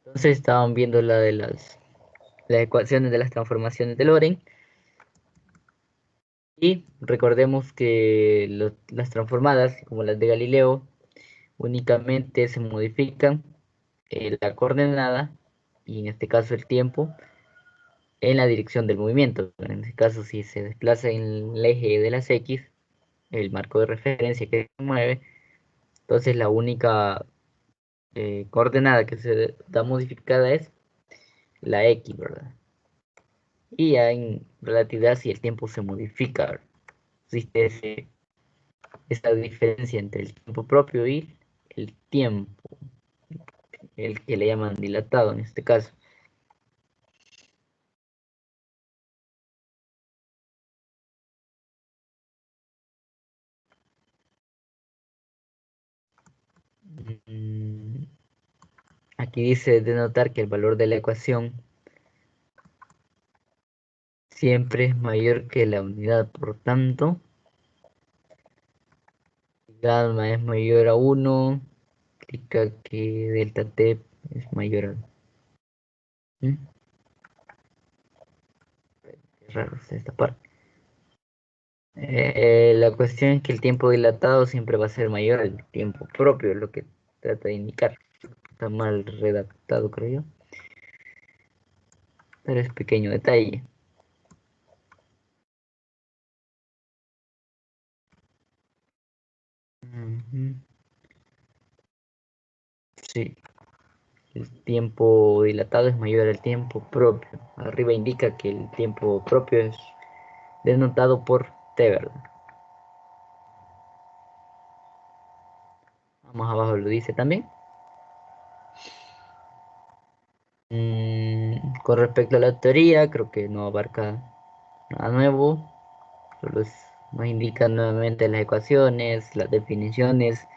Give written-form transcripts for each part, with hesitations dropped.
Entonces estaban viendo la de las ecuaciones de las transformaciones de Lorentz. Y recordemos que las transformadas, como las de Galileo, únicamente se modifican la coordenada, y en este caso el tiempo, en la dirección del movimiento. En este caso, si se desplaza en el eje de las X, el marco de referencia que se mueve, entonces la única coordenada que se da modificada es la X, ¿verdad? Y ya en relatividad, si el tiempo se modifica, ¿verdad? Existe esa diferencia entre el tiempo propio y el tiempo, el que le llaman dilatado en este caso. Mm, Aquí dice de notar que el valor de la ecuación siempre es mayor que la unidad, por tanto, si gamma es mayor a 1, significa que delta t es mayor a... ¿Mm? Qué raro es esta parte. La cuestión es que el tiempo dilatado siempre va a ser mayor al tiempo propio, es lo que trata de indicar. Está mal redactado, creo yo, pero es pequeño detalle. Ujú. Sí, el tiempo dilatado es mayor al tiempo propio. Arriba indica que el tiempo propio es denotado por t, ¿verdad? Más abajo lo dice también. Con respecto a la teoría, creo que no abarca nada nuevo. Solo nos indica nuevamente las ecuaciones, las definiciones,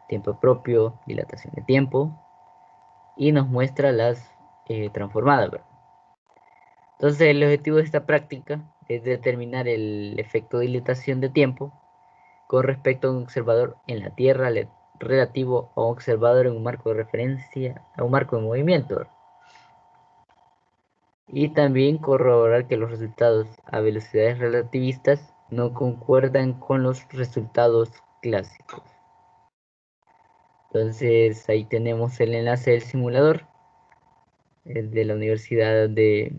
tiempo propio, dilatación de tiempo, y nos muestra las transformadas, ¿verdad? Entonces, el objetivo de esta práctica es determinar el efecto de dilatación de tiempo con respecto a un observador en la Tierra relativo a un observador en un marco de referencia, a un marco de movimiento. Y también corroborar que los resultados a velocidades relativistas no concuerdan con los resultados clásicos. Entonces ahí tenemos el enlace del simulador, de la Universidad de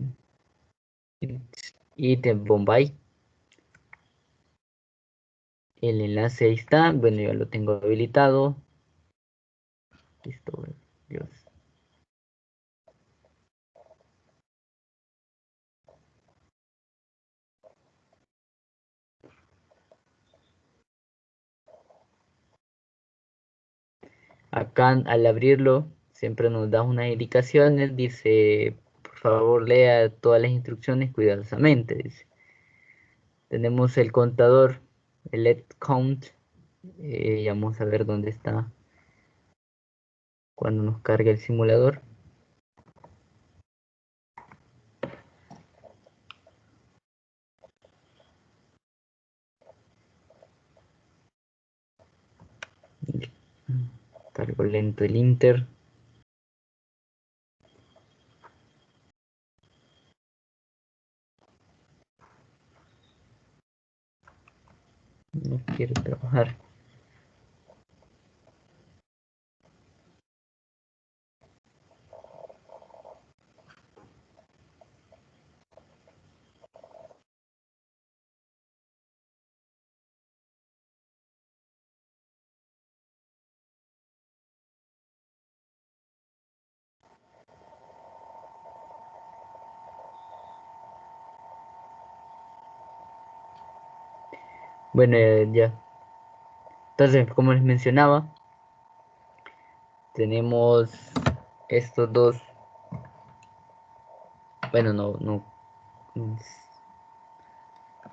Bombay. El enlace ahí está, bueno, yo lo tengo habilitado. Listo, Dios. Acá al abrirlo siempre nos da unas indicaciones, dice, por favor lea todas las instrucciones cuidadosamente, dice. Tenemos el contador, el let count, vamos a ver dónde está cuando nos cargue el simulador. Cargo lento el Inter. No quiero trabajar. Bueno, ya. Entonces, como les mencionaba, tenemos estos dos. Bueno, no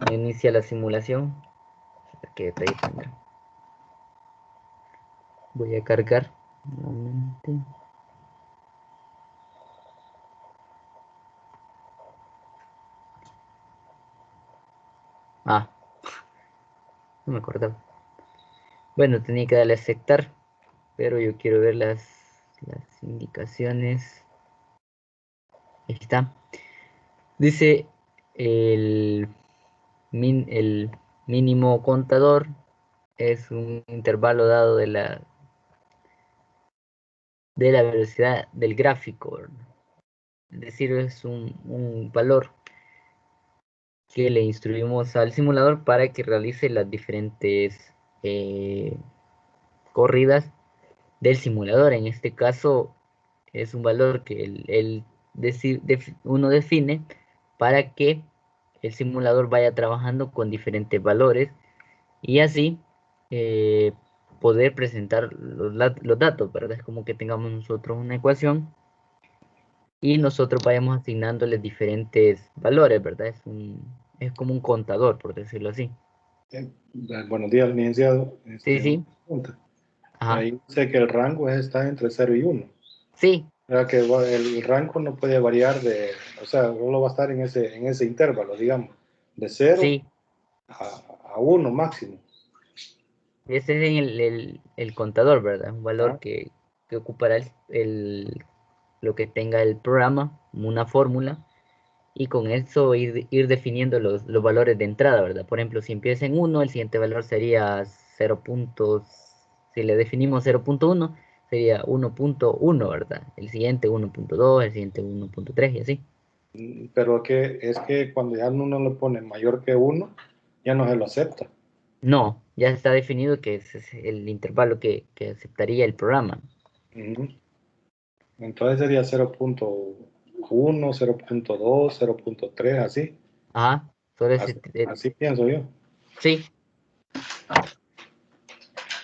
inicia la simulación. Que voy a cargar nuevamente. Ah, no me acordaba. Bueno, tenía que darle a aceptar, pero yo quiero ver las indicaciones. Ahí está. Dice el, el mínimo contador es un intervalo dado de la velocidad del gráfico, ¿verdad? Es decir, es un valor que le instruimos al simulador para que realice las diferentes eh, corridas del simulador. En este caso es un valor que uno define para que el simulador vaya trabajando con diferentes valores y así eh, poder presentar los datos, ¿verdad? Es como que tengamos nosotros una ecuación y nosotros vayamos asignándoles diferentes valores, ¿verdad? Es como un contador, por decirlo así. Buenos días, licenciado. Sí, Una sí, pregunta. ajá, Ahí sé que el rango está entre 0 y 1. sí, O sea que el rango no puede variar o sea, solo va a estar en ese intervalo, digamos, de 0 sí. a 1 máximo. Ese es el contador, ¿verdad? Un ¿Ah? valor que ocupará lo que tenga el programa, una fórmula, y con eso ir definiendo los valores de entrada, ¿verdad? Por ejemplo, si empieza en 1, el siguiente valor sería 0. Si le definimos 0.1, sería 1.1, ¿verdad? El siguiente 1.2, el siguiente 1.3 y así. Pero es que cuando ya uno le pone mayor que 1, ya no se lo acepta. No, ya está definido que ese es el intervalo que aceptaría el programa. Ujú. Entonces sería 0.1, 0.2, 0.3, así. Ajá, solo Así, así pienso yo. sí.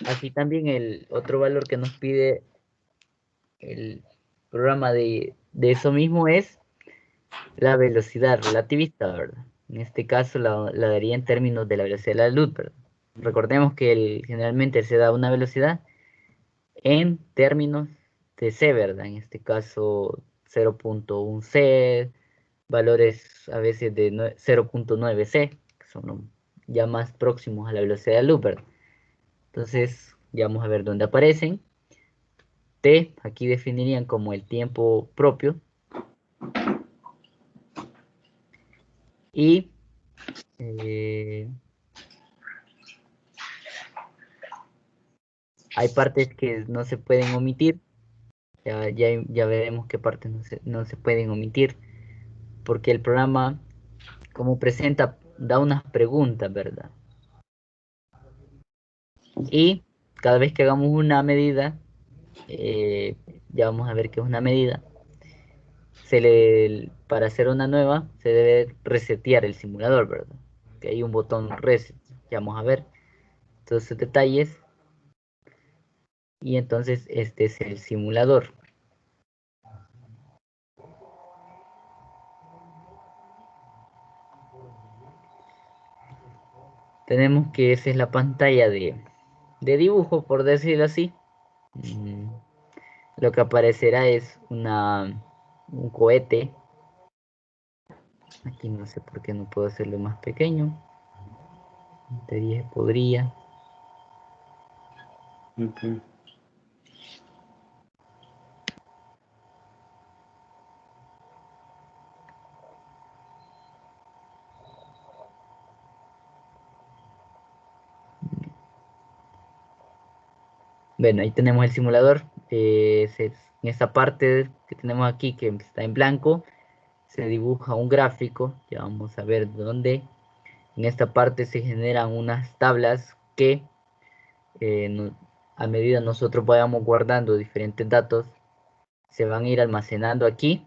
Así también el otro valor que nos pide el programa de eso mismo es la velocidad relativista, ¿verdad? En este caso la daría en términos de la velocidad de la luz, ¿verdad? Recordemos que generalmente se da una velocidad en términos de c, ¿verdad? En este caso 0.1 c, valores a veces de 0.9 c, que son ya más próximos a la velocidad de la luz, ¿verdad? Entonces, ya vamos a ver dónde aparecen. T, aquí definirían como el tiempo propio. Y eh, hay partes que no se pueden omitir. Ya veremos qué partes no se pueden omitir. Porque el programa, como presenta, da unas preguntas, ¿verdad? Y cada vez que hagamos una medida, eh, ya vamos a ver qué es una medida. Para hacer una nueva, se debe resetear el simulador, ¿verdad? Que hay un botón reset. Ya vamos a ver todos esos detalles. Y entonces este es el simulador. Tenemos que esa es la pantalla de dibujo, por decirlo así. Mm, Lo que aparecerá es un cohete. Aquí no sé por qué no puedo hacerlo más pequeño. Te dije podría. Ujú. Bueno, ahí tenemos el simulador. En esta parte que tenemos aquí, que está en blanco, se dibuja un gráfico. Ya vamos a ver dónde. En esta parte se generan unas tablas que a medida nosotros vayamos guardando diferentes datos, se van a ir almacenando aquí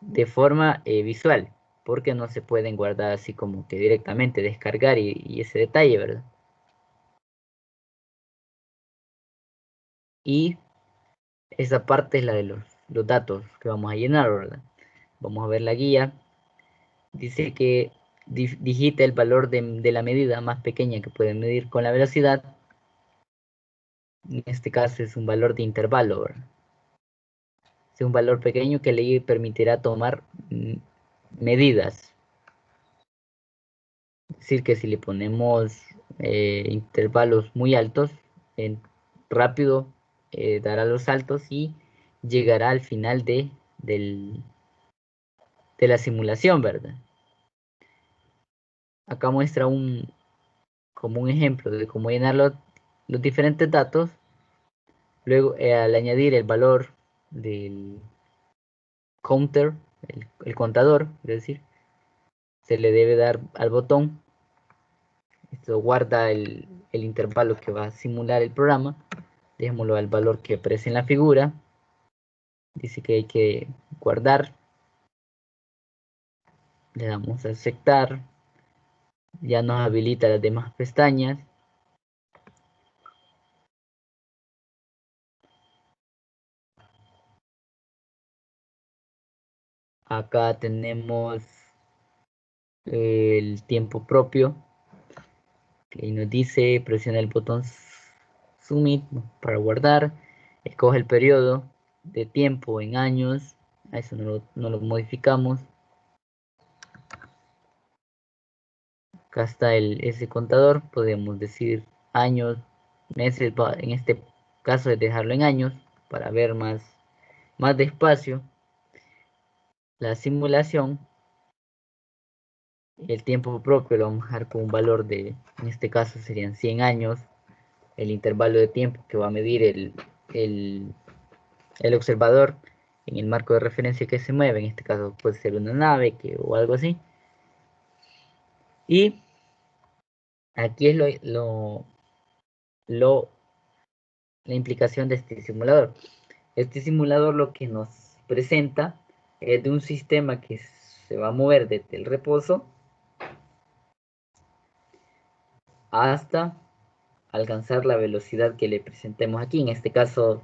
de forma visual, porque no se pueden guardar así como que directamente, descargar y ese detalle, ¿verdad? Y esa parte es la de los datos que vamos a llenar, ¿verdad? Vamos a ver la guía. Dice que digita el valor de la medida más pequeña que puede medir con la velocidad. En este caso es un valor de intervalo, ¿verdad? Es un valor pequeño que le permitirá tomar medidas. Es decir, que si le ponemos intervalos muy altos, rápido dará los saltos y llegará al final del, la simulación, ¿verdad? Acá muestra como un ejemplo de cómo llenar los diferentes datos. Luego, al añadir el valor del counter, el contador, es decir, se le debe dar al botón. Esto guarda el intervalo que va a simular el programa. Dejémoslo al valor que aparece en la figura. Dice que hay que guardar. Le damos a aceptar. Ya nos habilita las demás pestañas. Acá tenemos el tiempo propio. Que nos dice presiona el botón Submit para guardar. Escoge el periodo de tiempo en años. A eso no lo modificamos. Acá está ese contador. Podemos decir años, meses. En este caso es dejarlo en años para ver más despacio. La simulación, el tiempo propio lo vamos a dejar con un valor de, en este caso serían 100 años. El intervalo de tiempo que va a medir el observador en el marco de referencia que se mueve, en este caso puede ser una nave o algo así. Y aquí es la implicación de este simulador. Este simulador lo que nos presenta es de un sistema que se va a mover desde el reposo hasta alcanzar la velocidad que le presentemos aquí. En este caso,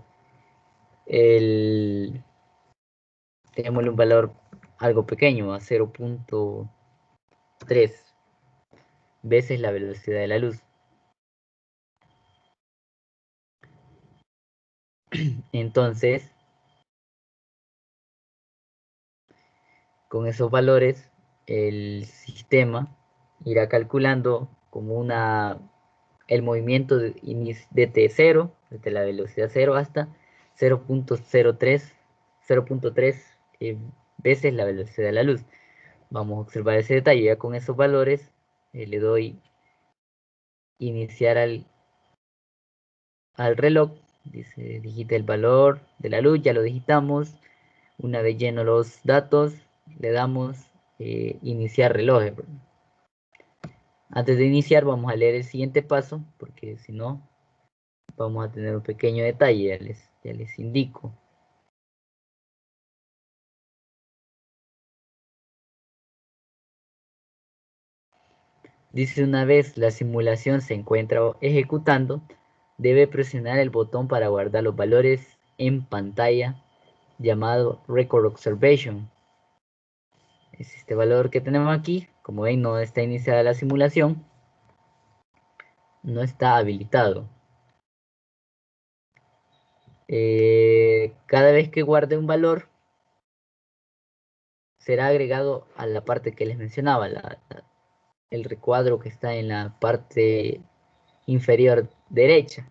tenemos un valor algo pequeño, a 0.3 veces la velocidad de la luz. Entonces, con esos valores, el sistema irá calculando como el movimiento de T0, desde la velocidad 0 hasta 0.03 veces la velocidad de la luz. Vamos a observar ese detalle. Ya con esos valores le doy iniciar al reloj. Dice digita el valor de la luz, ya lo digitamos. Una vez lleno los datos, le damos iniciar reloj. Antes de iniciar vamos a leer el siguiente paso, porque si no vamos a tener un pequeño detalle, ya les indico. Dice una vez la simulación se encuentra ejecutando, debe presionar el botón para guardar los valores en pantalla llamado Record Observation. Es este valor que tenemos aquí, como ven no está iniciada la simulación, no está habilitado. Cada vez que guarde un valor, será agregado a la parte que les mencionaba, el recuadro que está en la parte inferior derecha.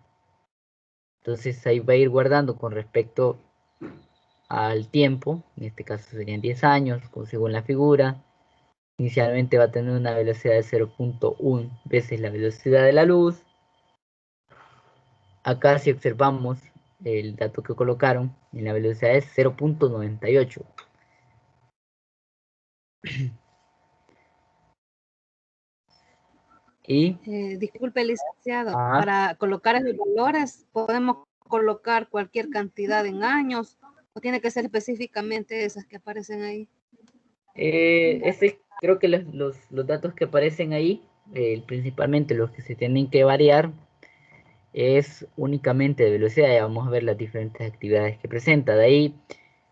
Entonces ahí va a ir guardando con respecto al tiempo, en este caso serían 10 años, según la figura. Inicialmente va a tener una velocidad de 0.1 veces la velocidad de la luz. Acá si observamos el dato que colocaron, en la velocidad es 0.98. Y disculpe, licenciado, ajá, para colocar esos valores, podemos colocar cualquier cantidad en años o tiene que ser específicamente esas que aparecen ahí. creo que los datos que aparecen ahí, principalmente los que se tienen que variar, es únicamente de velocidad. Ya vamos a ver las diferentes actividades que presenta. De ahí,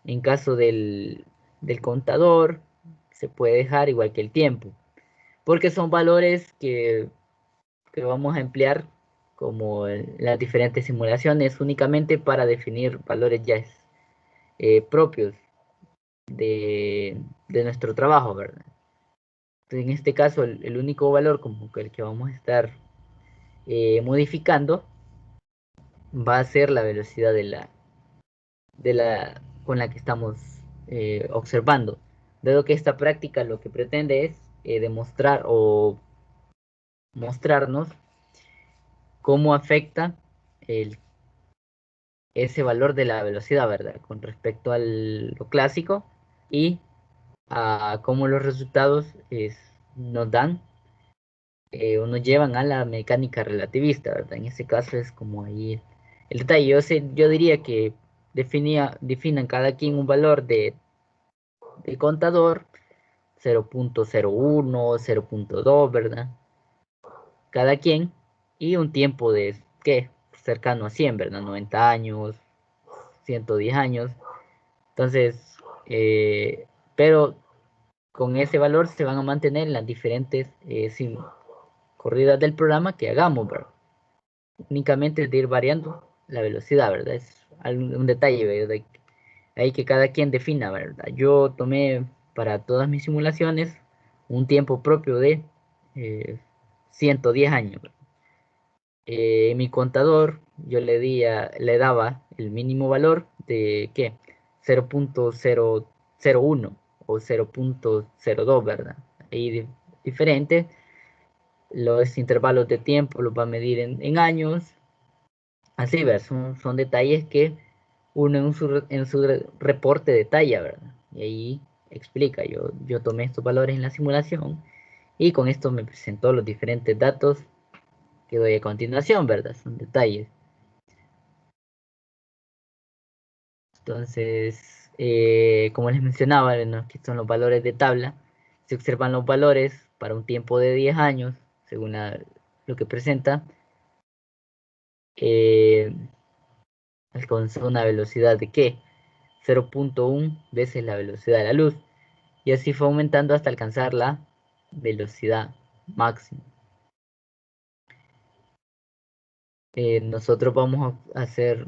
en caso del contador, se puede dejar igual que el tiempo, porque son valores que vamos a emplear como en las diferentes simulaciones únicamente para definir valores ya propios de nuestro trabajo, ¿verdad? Entonces, en este caso, el único valor como que el que vamos a estar modificando va a ser la velocidad con la que estamos observando. dado que esta práctica lo que pretende es demostrar o mostrarnos cómo afecta ese valor de la velocidad, ¿verdad? Con respecto a lo clásico y a cómo los resultados nos dan o nos llevan a la mecánica relativista, ¿verdad? En ese caso es como ahí el detalle. Yo diría que definan cada quien un valor de contador 0.01, 0.2, ¿verdad? Cada quien y un tiempo de, ¿qué? Cercano a 100, ¿verdad? 90 años, 110 años. Entonces, pero con ese valor se van a mantener las diferentes corridas del programa que hagamos, ¿verdad? Únicamente es de ir variando la velocidad, ¿verdad? Es un detalle, ¿verdad? Hay que cada quien defina, ¿verdad? Yo tomé para todas mis simulaciones un tiempo propio de 110 años. Mi contador yo le daba el mínimo valor de ¿qué? 0.001 o 0.02, ¿verdad? Ahí diferente. Los intervalos de tiempo los va a medir en años. Así, ¿verdad? Son detalles que uno en su reporte detalla, ¿verdad? Y ahí explica, yo tomé estos valores en la simulación y con esto me presentó los diferentes datos que doy a continuación, ¿verdad? Son detalles. Entonces, como les mencionaba, ¿no? Que son los valores de tabla. Se observan los valores para un tiempo de 10 años, según lo que presenta. Alcanzó una velocidad de ¿qué? 0.1 veces la velocidad de la luz. Y así fue aumentando hasta alcanzar la velocidad máxima. Nosotros vamos a hacer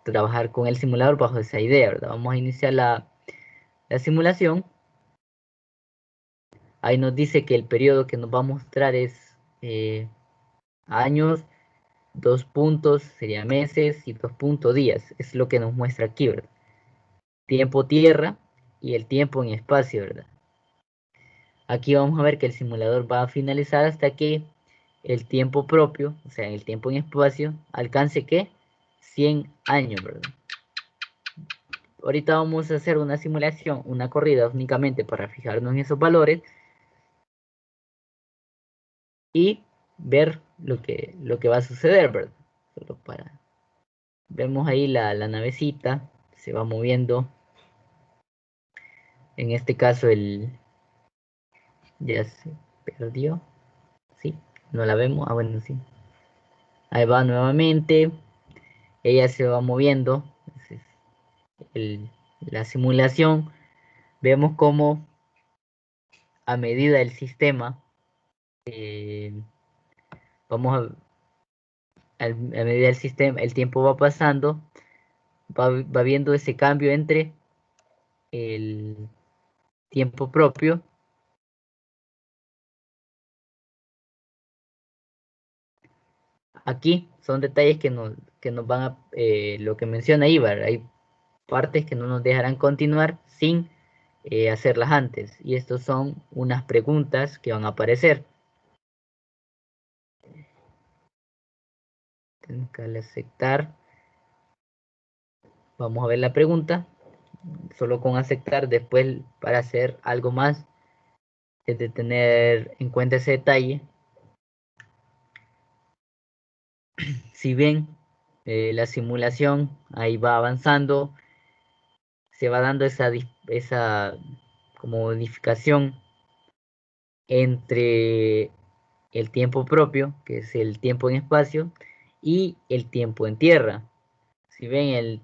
trabajar con el simulador bajo esa idea, ¿verdad? Vamos a iniciar la simulación. Ahí nos dice que el periodo que nos va a mostrar es años, 2 puntos sería meses y 2 puntos días. Es lo que nos muestra aquí, ¿verdad? Tiempo tierra y el tiempo en espacio, ¿verdad? Aquí vamos a ver que el simulador va a finalizar hasta que el tiempo propio, o sea, el tiempo en espacio, alcance ¿qué? 100 años, ¿verdad? Ahorita vamos a hacer una simulación, una corrida únicamente para fijarnos en esos valores y ver lo que va a suceder, ¿verdad? Solo para... Vemos ahí la navecita, se va moviendo. En este caso ya se perdió. Sí, no la vemos. Ah, bueno, sí. Ahí va nuevamente. Ella se va moviendo. La simulación. Vemos cómo a medida del sistema, vamos a medida del sistema, el tiempo va pasando, va viendo ese cambio entre el tiempo propio. Aquí son detalles que nos van a, lo que menciona Ibar, hay partes que no nos dejarán continuar sin hacerlas antes. Y estos son unas preguntas que van a aparecer. Tengo que darle a aceptar. Vamos a ver la pregunta. Solo con aceptar, después para hacer algo más, es de tener en cuenta ese detalle. Si bien la simulación ahí va avanzando, se va dando esa como modificación entre el tiempo propio, que es el tiempo en espacio, y el tiempo en tierra. Si ven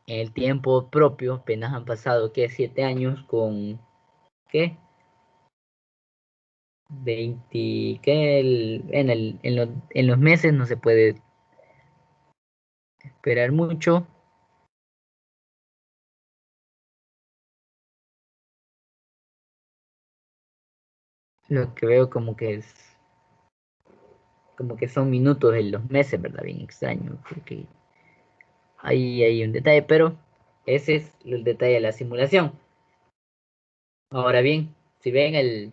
el tiempo propio, apenas han pasado, ¿qué? 7 años con, ¿qué? 20, ¿qué? En los meses no se puede esperar mucho. Lo que veo como que son minutos en los meses, ¿verdad? Bien extraño, porque ahí hay un detalle, pero ese es el detalle de la simulación. Ahora bien, si ven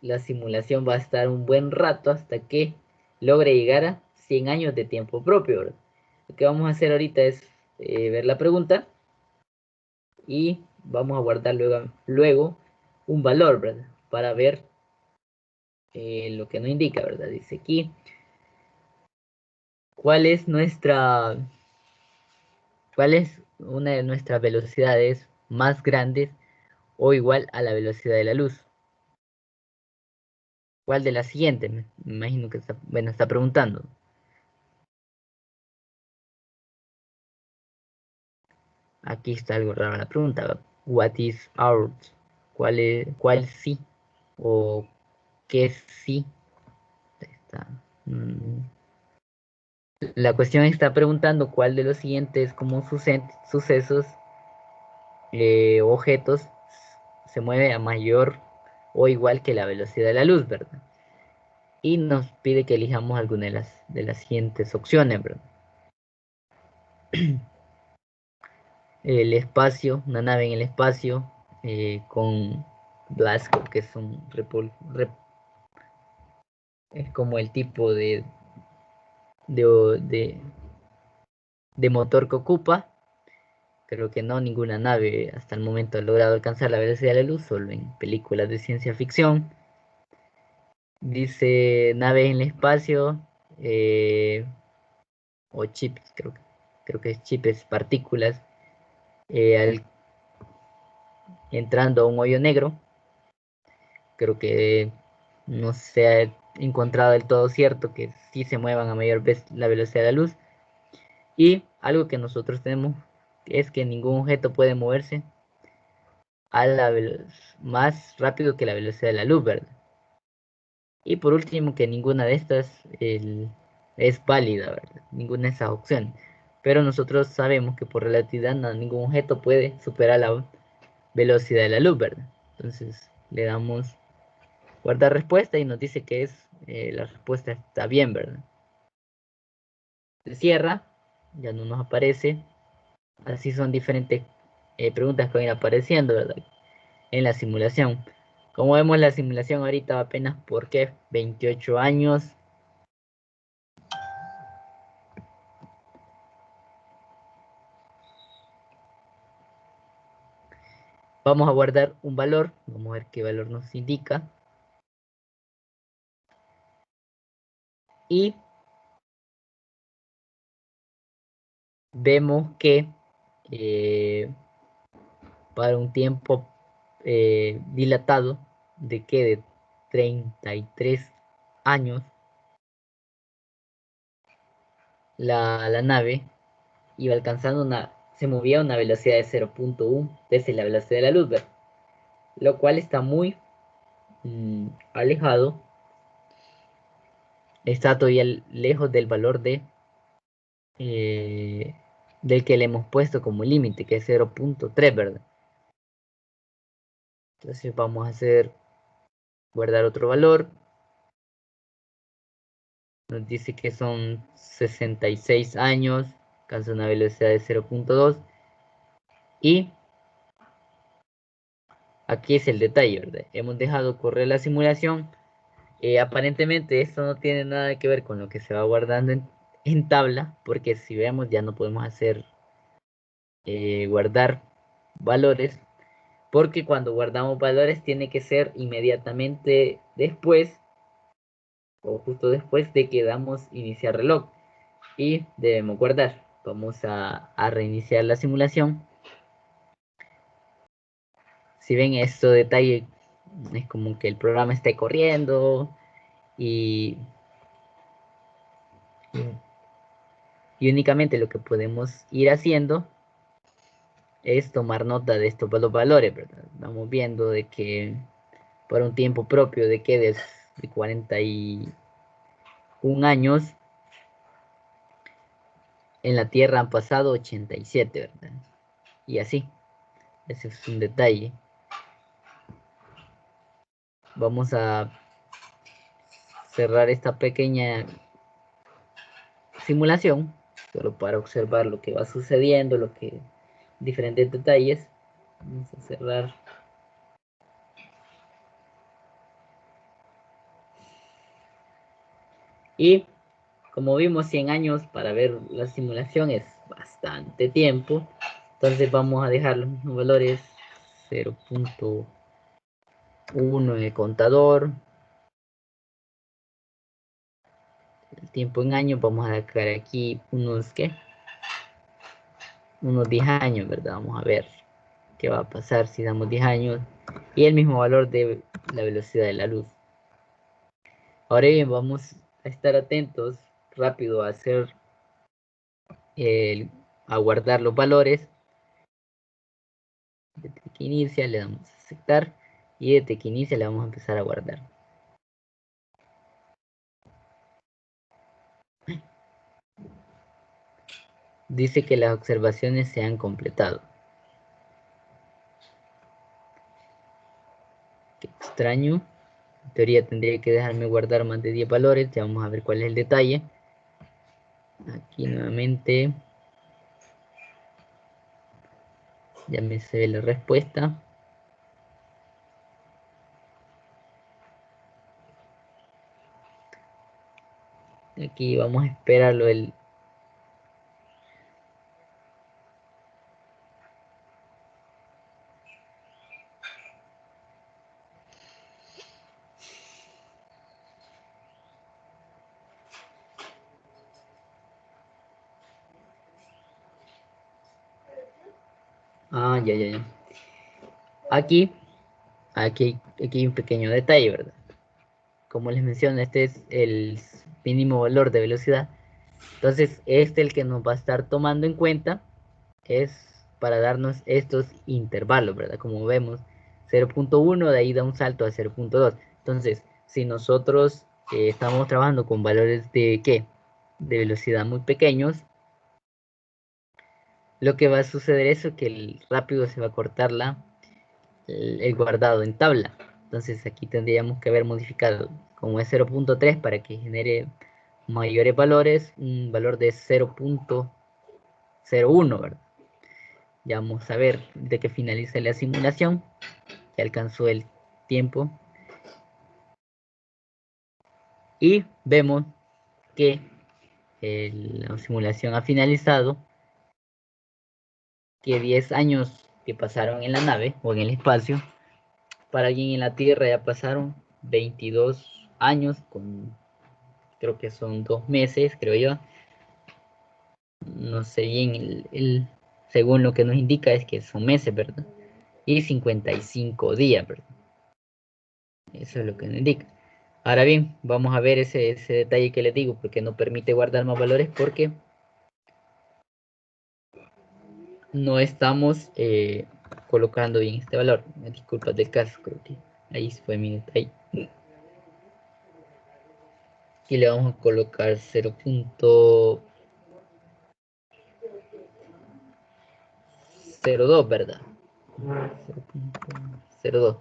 la simulación va a estar un buen rato hasta que logre llegar a 100 años de tiempo propio, ¿verdad? Lo que vamos a hacer ahorita es ver la pregunta y vamos a guardar luego un valor, ¿verdad? Para ver lo que nos indica, ¿verdad? Dice aquí, ¿cuál es una de nuestras velocidades más grandes o igual a la velocidad de la luz? ¿Cuál de las siguientes? Me imagino que está preguntando. Aquí está algo raro la pregunta. What is out? ¿Cuál sí? ¿O qué sí? Está, La cuestión está preguntando cuál de los siguientes como sucesos objetos se mueve a mayor o igual que la velocidad de la luz, ¿verdad? Y nos pide que elijamos alguna de las siguientes opciones, ¿verdad? El espacio, una nave en el espacio con Glasgow, que es es como el tipo de, de, de motor que ocupa. Creo que no, ninguna nave hasta el momento ha logrado alcanzar la velocidad de la luz, solo en películas de ciencia ficción. Dice nave en el espacio eh, o chips, creo que es chips, partículas, entrando a un hoyo negro. Creo que no se ha encontrado del todo cierto que sí se muevan a mayor vez la velocidad de la luz. Y algo que nosotros tenemos es que ningún objeto puede moverse a más rápido que la velocidad de la luz, ¿verdad? Y por último, que ninguna de estas es válida, ¿verdad? Ninguna de esas opciones. Pero nosotros sabemos que por relatividad ningún objeto puede superar la velocidad de la luz, ¿verdad? Entonces le damos guardar respuesta y nos dice que la respuesta está bien, ¿verdad? Se cierra, ya no nos aparece. Así son diferentes preguntas que van apareciendo, ¿verdad? En la simulación. Como vemos, la simulación ahorita va apenas por ¿qué? 28 años. Vamos a guardar un valor. Vamos a ver qué valor nos indica. Y vemos que para un tiempo dilatado de 33 años, la nave iba alcanzando se movía a una velocidad de 0.1 desde la velocidad de la luz, ¿verdad? Lo cual está muy alejado, está todavía lejos del valor eh, del que le hemos puesto como límite, que es 0.3, ¿verdad? Entonces vamos a guardar otro valor. Nos dice que son 66 años, alcanza una velocidad de 0.2. Y aquí es el detalle, ¿verdad? Hemos dejado correr la simulación. Aparentemente esto no tiene nada que ver con lo que se va guardando en tabla, porque si vemos ya no podemos guardar valores, porque cuando guardamos valores tiene que ser inmediatamente después o justo después de que damos iniciar reloj y debemos guardar. Vamos a reiniciar la simulación. Si ven esto detalle, es como que el programa esté corriendo y, y únicamente lo que podemos ir haciendo es tomar nota de estos valores, ¿verdad? Vamos viendo de que por un tiempo propio de 41 años, en la Tierra han pasado 87, ¿verdad? Y así, ese es un detalle. Vamos a cerrar esta pequeña simulación, solo para observar lo que va sucediendo, diferentes detalles. Vamos a cerrar. Y como vimos, 100 años para ver la simulación es bastante tiempo. Entonces vamos a dejar los mismos valores, 0.1 en el contador. El tiempo en años, vamos a sacar aquí unos, ¿qué? Unos 10 años, ¿verdad? Vamos a ver qué va a pasar si damos 10 años. Y el mismo valor de la velocidad de la luz. Ahora bien, vamos a estar atentos rápido a hacer a guardar los valores. Desde que inicia le damos a aceptar y desde que inicia le vamos a empezar a guardar. Dice que las observaciones se han completado. Qué extraño. En teoría tendría que dejarme guardar más de 10 valores. Ya vamos a ver cuál es el detalle. Aquí nuevamente ya me se ve la respuesta. Aquí vamos a esperarlo el... ya. Aquí hay un pequeño detalle, ¿verdad? Como les menciono, este es el mínimo valor de velocidad. Entonces, el que nos va a estar tomando en cuenta es para darnos estos intervalos, ¿verdad? Como vemos, 0.1 de ahí da un salto a 0.2. Entonces, si nosotros estamos trabajando con valores de ¿qué? De velocidad muy pequeños, lo que va a suceder es que rápido se va a cortar el guardado en tabla. Entonces aquí tendríamos que haber modificado como es 0.3 para que genere mayores valores, un valor de 0.01, ¿verdad? Ya vamos a ver de que finalice la simulación. Ya alcanzó el tiempo. Y vemos que la simulación ha finalizado. Que 10 años que pasaron en la nave o en el espacio, para alguien en la Tierra ya pasaron 22 años, creo que son 2 meses, creo yo. No sé bien, según lo que nos indica es que son meses, ¿verdad? Y 55 días, ¿verdad? Eso es lo que nos indica. Ahora bien, vamos a ver ese detalle que les digo, porque no permite guardar más valores, porque no estamos colocando bien este valor. Disculpas del caso, creo que ahí fue mi detalle. Y le vamos a colocar 0.02, ¿verdad? 0.02.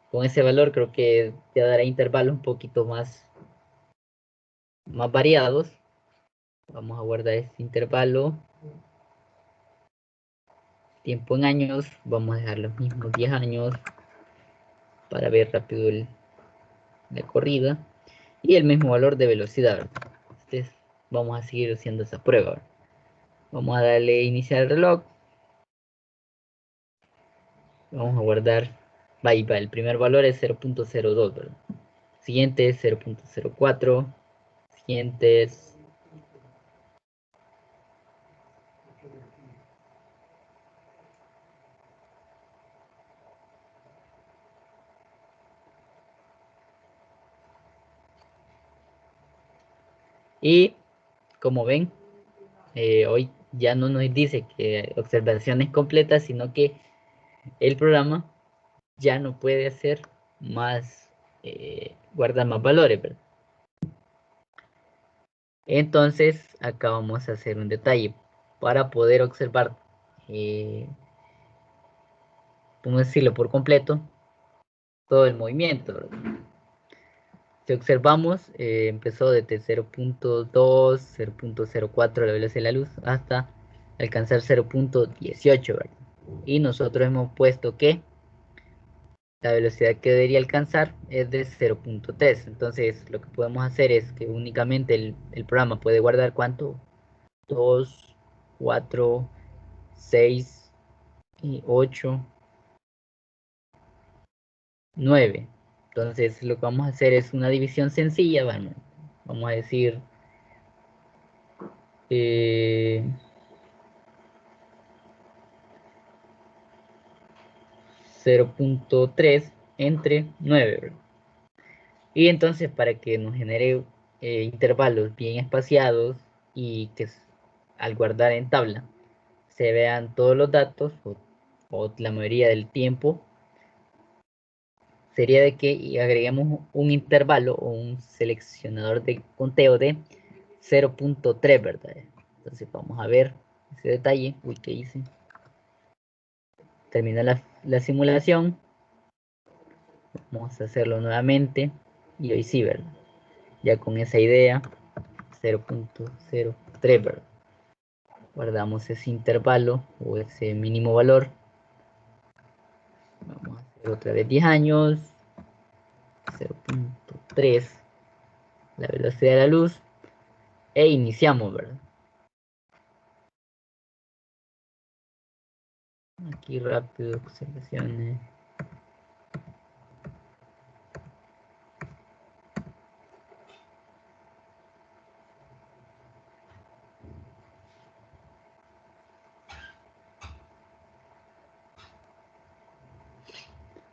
Con ese valor creo que te dará intervalos un poquito más variados. Vamos a guardar este intervalo. Tiempo en años, vamos a dejar los mismos 10 años para ver rápido la corrida. Y el mismo valor de velocidad, ¿verdad? Entonces, vamos a seguir haciendo esa prueba, ¿verdad? Vamos a darle iniciar el reloj. Vamos a guardar. Va, el primer valor es 0.02, ¿verdad? Siguiente es 0.04. Siguiente es... Y como ven, hoy ya no nos dice que observaciones completas, sino que el programa ya no puede hacer más, guardar más valores, ¿verdad? Entonces, acá vamos a hacer un detalle para poder observar, vamos a decirlo por completo, todo el movimiento, ¿verdad? Si observamos, empezó desde 0.2, 0.04 la velocidad de la luz hasta alcanzar 0.18, ¿verdad? y nosotros hemos puesto que la velocidad que debería alcanzar es de 0.3. Entonces lo que podemos hacer es que únicamente el programa puede guardar ¿cuánto? 2, 4, 6 y 8, 9. Entonces lo que vamos a hacer es una división sencilla. Vamos a decir 0.3 entre 9, ¿verdad? Y entonces para que nos genere intervalos bien espaciados y que al guardar en tabla se vean todos los datos o la mayoría del tiempo, sería de que agreguemos un intervalo o un seleccionador de conteo de 0.3, ¿verdad? Entonces vamos a ver ese detalle. Uy, ¿qué hice? Termina la simulación. Vamos a hacerlo nuevamente. Y hoy sí, ¿verdad? Ya con esa idea, 0.03, ¿verdad? Guardamos ese intervalo o ese mínimo valor. Vamos a hacer otra vez 10 años. 0.3, la velocidad de la luz. E iniciamos, ¿verdad? Aquí rápido, observaciones.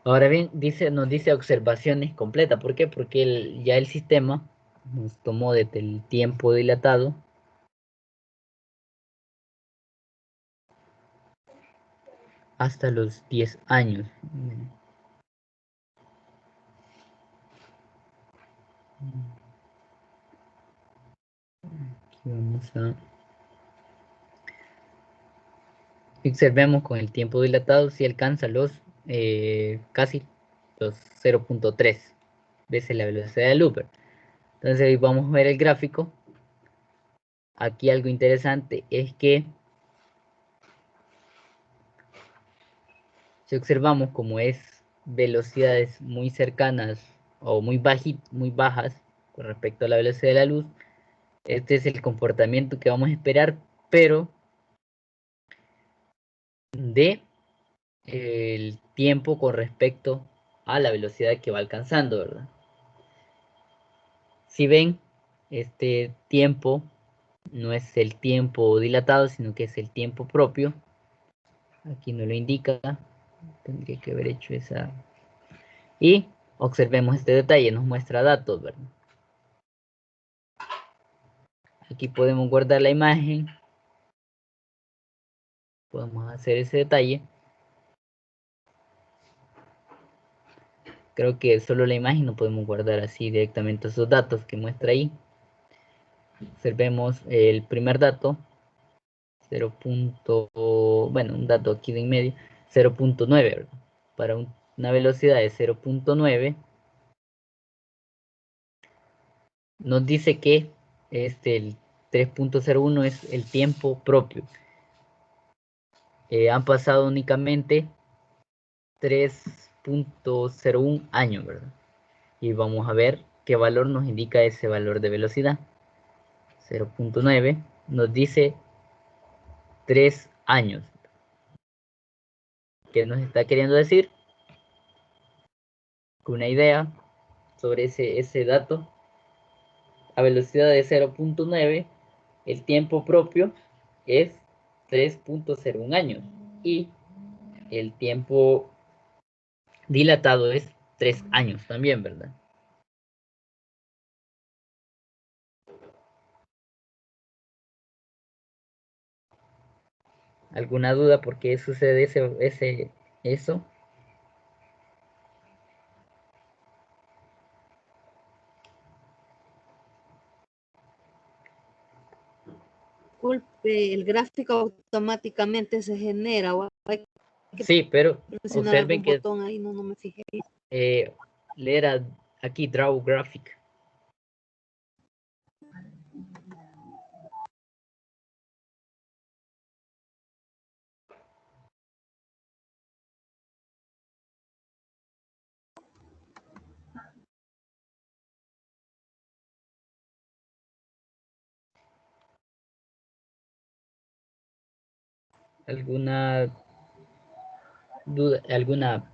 Ahora bien, nos dice observaciones completas. ¿Por qué? Porque ya el sistema nos tomó desde el tiempo dilatado hasta los 10 años. Aquí vamos a... Observemos con el tiempo dilatado si alcanza casi los 0.3 veces la velocidad del luz. Entonces ahí vamos a ver el gráfico. Aquí algo interesante es que si observamos como es velocidades muy cercanas o muy bajas con respecto a la velocidad de la luz, este es el comportamiento que vamos a esperar, pero de el tiempo con respecto a la velocidad que va alcanzando, ¿verdad? Si ven, este tiempo no es el tiempo dilatado, sino que es el tiempo propio. Aquí no lo indica, tendría que haber hecho esa. Y observemos este detalle, nos muestra datos, ¿verdad? Aquí podemos guardar la imagen, podemos hacer ese detalle. Creo que solo la imagen no podemos guardar así directamente esos datos que muestra ahí. Observemos el primer dato, 0. Bueno, un dato aquí de en medio, 0.9, ¿verdad? Para una velocidad de 0.9 nos dice que el 3.01 es el tiempo propio. Han pasado únicamente 3.01 años, ¿verdad? Y vamos a ver qué valor nos indica ese valor de velocidad. 0.9 nos dice 3 años. ¿Qué nos está queriendo decir? Una idea sobre ese dato. A velocidad de 0.9, el tiempo propio es 3.01 años. Y el tiempo dilatado es 3 años también, ¿verdad? ¿Alguna duda por qué sucede eso? Disculpe, el gráfico automáticamente se genera o hay que Sí, pero presionar observen algún que botón ahí, no me fijé. leer aquí Draw Graphic. ¿Alguna duda, alguna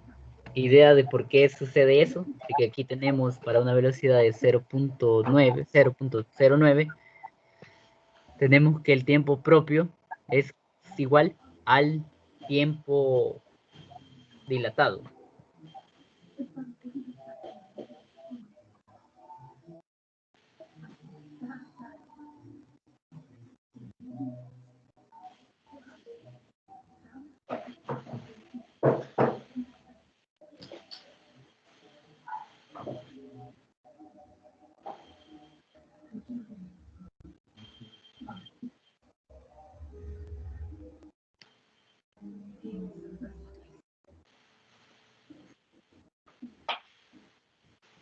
idea de por qué sucede eso? De que aquí tenemos para una velocidad de 0.9, tenemos que el tiempo propio es igual al tiempo dilatado.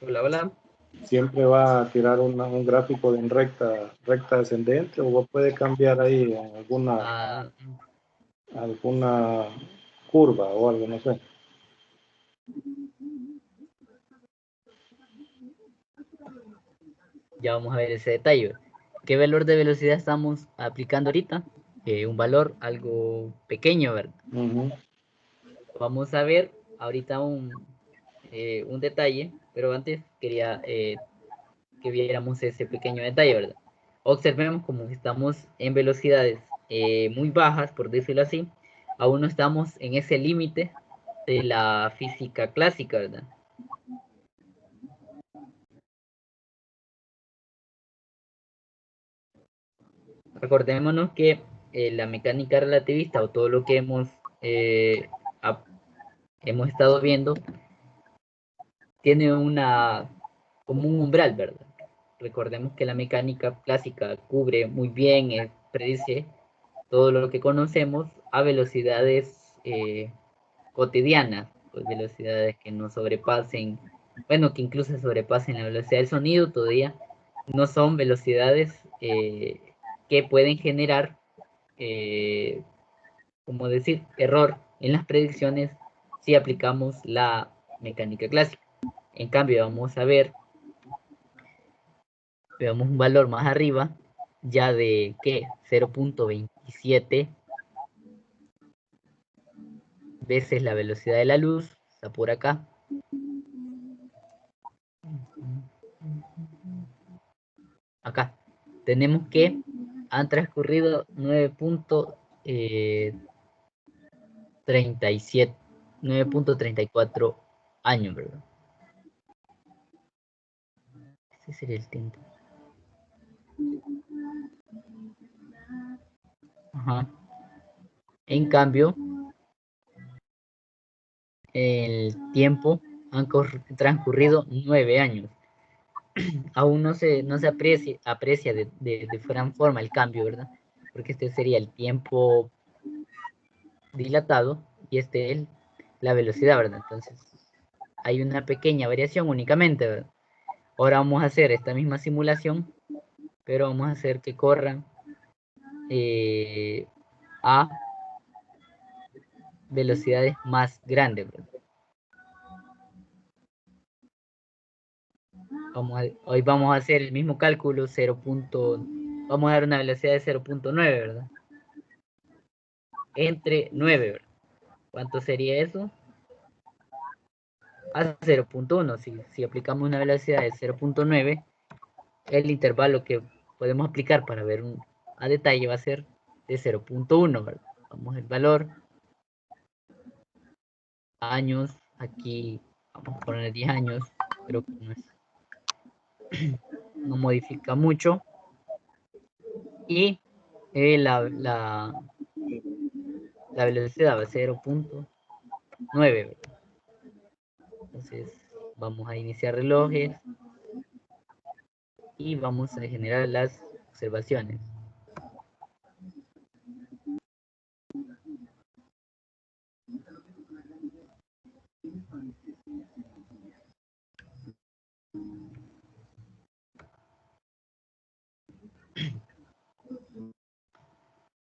Hola, hola. Siempre va a tirar un gráfico en recta ascendente o puede cambiar ahí en Ah, alguna curva o algo, no sé. ya vamos a ver ese detalle. ¿Qué valor de velocidad estamos aplicando ahorita? Un valor algo pequeño, ¿verdad? Ujú. Vamos a ver ahorita un detalle, pero antes quería que viéramos ese pequeño detalle, ¿verdad? Observemos como estamos en velocidades muy bajas, por decirlo así, aún no estamos en ese límite de la física clásica, ¿verdad? Recordémonos que la mecánica relativista o todo lo que eh, hemos estado viendo tiene como un umbral, ¿verdad? Recordemos que la mecánica clásica cubre muy bien, predice todo lo que conocemos a velocidades cotidianas, pues velocidades que no sobrepasen, bueno, que incluso sobrepasen la velocidad del sonido, todavía no son velocidades que pueden generar, eh, como decir, error en las predicciones si aplicamos la mecánica clásica. En cambio, vamos a ver, veamos un valor más arriba, ya de ¿qué? 0.27 veces la velocidad de la luz, está por acá. Acá tenemos que han transcurrido 9.37, 9.34 años, ¿verdad? Ese sería el tiempo. Ajá. En cambio, el tiempo han transcurrido 9 años. Aún no se aprecia de gran forma el cambio, ¿verdad? Porque este sería el tiempo dilatado y este es la velocidad, ¿verdad? Entonces, hay una pequeña variación únicamente, ¿verdad? Ahora vamos a hacer esta misma simulación, pero vamos a hacer que corran a velocidades más grandes, ¿verdad? Hoy vamos a hacer el mismo cálculo, vamos a dar una velocidad de 0.9, ¿verdad? Entre 9, ¿verdad? ¿Cuánto sería eso? A 0.1. Si aplicamos una velocidad de 0.9, el intervalo que podemos aplicar para ver a detalle va a ser de 0.1, ¿verdad? Vamos al valor, años, aquí vamos a poner 10 años, pero no modifica mucho. Y la velocidad va a 0.9, ¿verdad? Entonces vamos a iniciar relojes y vamos a generar las observaciones.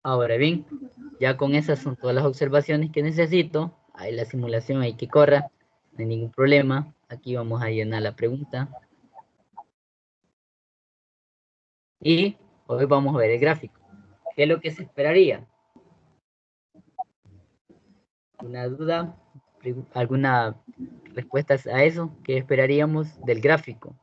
Ahora bien, ya con esas son todas las observaciones que necesito. Ahí la simulación hay que corra, no hay ningún problema. Aquí vamos a llenar la pregunta. Y hoy vamos a ver el gráfico. ¿Qué es lo que se esperaría? ¿Alguna duda? ¿Alguna respuesta a eso? ¿Qué esperaríamos del gráfico?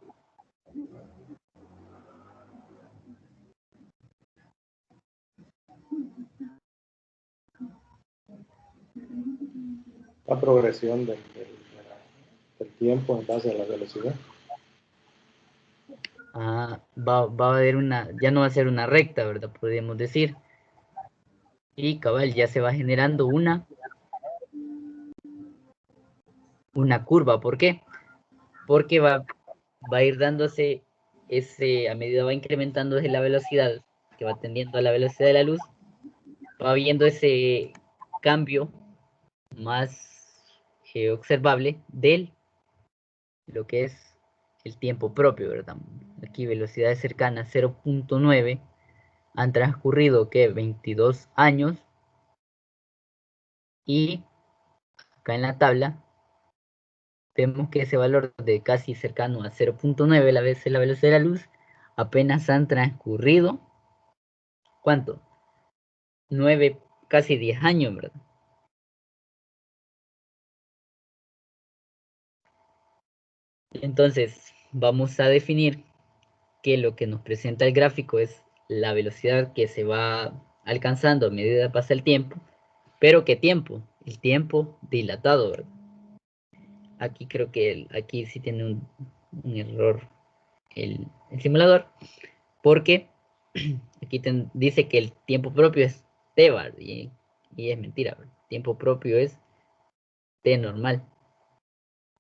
La progresión del tiempo en base a la velocidad. Va a haber ya no va a ser una recta, ¿verdad? Podríamos decir. Y cabal, ya se va generando una curva. ¿Por qué? Porque va a ir dándose a medida va incrementando la velocidad, que va tendiendo a la velocidad de la luz, va viendo ese cambio más observable de lo que es el tiempo propio, ¿verdad? Aquí velocidades cercanas 0.9, han transcurrido que 22 años, y acá en la tabla vemos que ese valor de casi cercano a 0.9, la vez la velocidad de la luz, apenas han transcurrido, ¿cuánto? 9, casi 10 años, ¿verdad? Entonces, vamos a definir que lo que nos presenta el gráfico es la velocidad que se va alcanzando a medida que pasa el tiempo, pero ¿qué tiempo? El tiempo dilatado, ¿verdad? Aquí creo que aquí sí tiene un error el simulador, porque aquí dice que el tiempo propio es t, ¿verdad? Y es mentira, ¿verdad? Tiempo propio es t normal.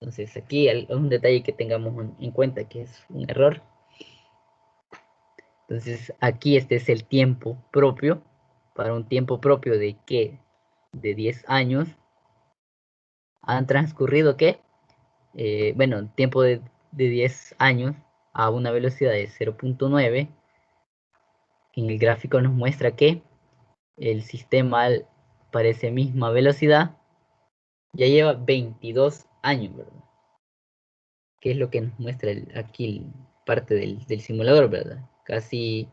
Entonces aquí hay un detalle que tengamos en cuenta, que es un error. Entonces aquí este es el tiempo propio. Para un tiempo propio de ¿qué? De 10 años. Han transcurrido ¿qué? Bueno, tiempo de 10 años a una velocidad de 0.9. En el gráfico nos muestra que el sistema para esa misma velocidad ya lleva 22 años, ¿verdad? Que es lo que nos muestra aquí parte del simulador, ¿verdad? Casi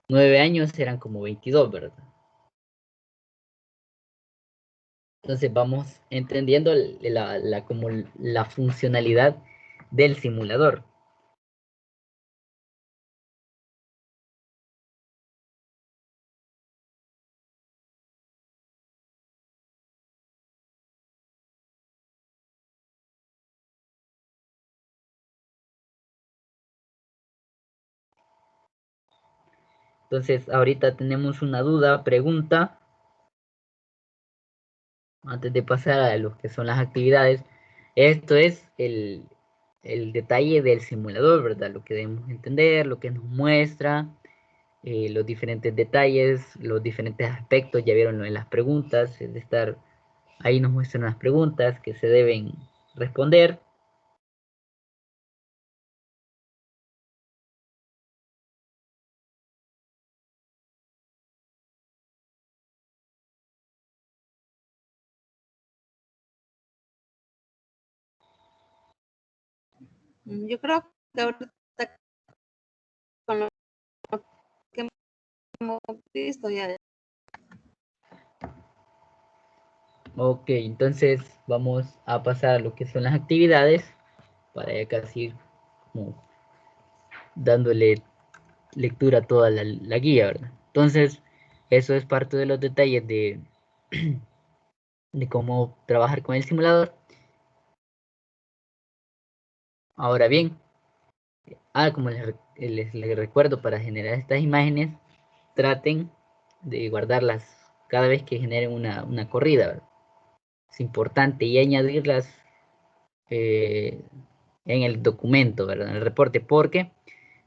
9 años eran como 22, ¿verdad? Entonces vamos entendiendo como la funcionalidad del simulador. Entonces ahorita tenemos una duda, pregunta, antes de pasar a lo que son las actividades. Esto es el detalle del simulador, ¿verdad? Lo que debemos entender, lo que nos muestra, los diferentes detalles, los diferentes aspectos. Ya vieron lo de las preguntas, es de estar ahí, nos muestran las preguntas que se deben responder. Yo creo que ahorita con lo que hemos visto ya. Ok, entonces vamos a pasar a lo que son las actividades para ya casi ir como dándole lectura a toda la guía, ¿verdad? Entonces, eso es parte de los detalles de cómo trabajar con el simulador. Ahora bien, como les recuerdo, para generar estas imágenes, traten de guardarlas cada vez que generen una corrida, ¿verdad? Es importante, y añadirlas en el documento, ¿verdad? En el reporte, porque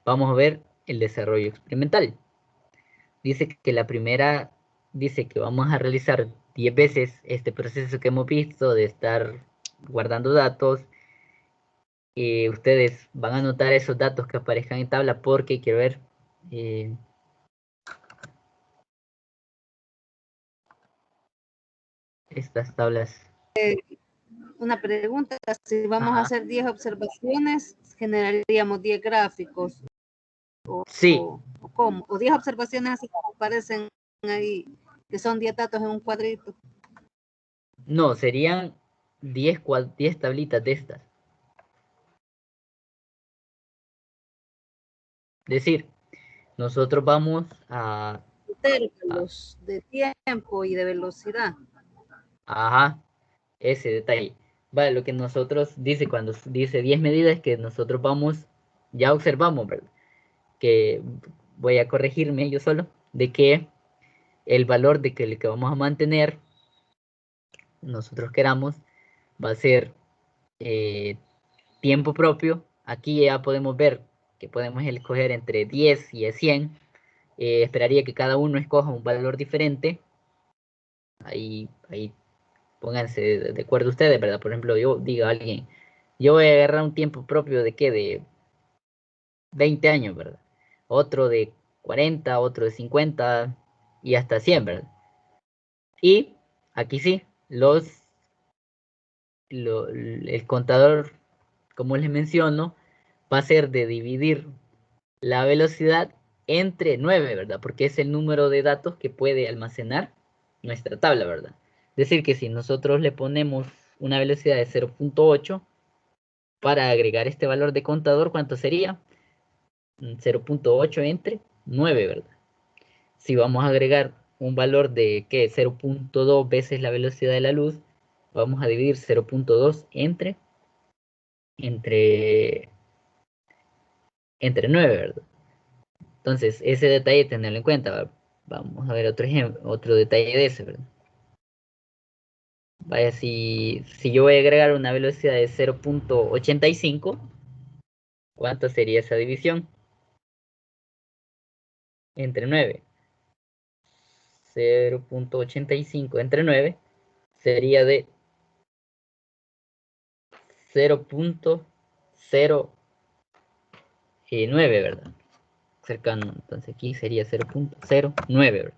vamos a ver el desarrollo experimental. Dice que la primera, dice que vamos a realizar 10 veces este proceso que hemos visto de estar guardando datos. Ustedes van a anotar esos datos que aparezcan en tabla, porque quiero ver estas tablas. Una pregunta, si vamos a Ajá. hacer 10 observaciones, generaríamos 10 gráficos, Sí, o cómo, o 10 observaciones así como aparecen ahí, que son 10 datos en un cuadrito. No, serían 10 tablitas de estas. Es decir, nosotros vamos a... Intervalos de tiempo y de velocidad. Ajá, ese detalle. Vale, lo que nosotros dice cuando dice 10 medidas que nosotros vamos, ya observamos, ¿verdad? Que voy a corregirme yo solo, de que el valor de que el que vamos a mantener, nosotros queramos, va a ser tiempo propio. Aquí ya podemos ver que podemos escoger entre 10 y 100. Esperaría que cada uno escoja un valor diferente. Ahí pónganse de acuerdo ustedes, ¿verdad? Por ejemplo, yo digo a alguien, yo voy a agarrar un tiempo propio de qué, de 20 años, ¿verdad? Otro de 40, otro de 50 y hasta 100, ¿verdad? Y aquí sí, el contador, como les menciono, va a ser de dividir la velocidad entre 9, ¿verdad? Porque es el número de datos que puede almacenar nuestra tabla, ¿verdad? Es decir, que si nosotros le ponemos una velocidad de 0.8 para agregar este valor de contador, ¿cuánto sería? 0.8 entre 9, ¿verdad? Si vamos a agregar un valor de ¿qué? 0.2 veces la velocidad de la luz, vamos a dividir 0.2 entre, entre 9, ¿verdad? Entonces, ese detalle tenerlo en cuenta, ¿verdad? Vamos a ver otro ejemplo, otro detalle de ese, ¿verdad? Vaya, si yo voy a agregar una velocidad de 0.85, ¿cuánto sería esa división? Entre 9. 0.85 entre 9 sería de 0.09, ¿verdad? Cercano, entonces aquí sería 0.09, ¿verdad?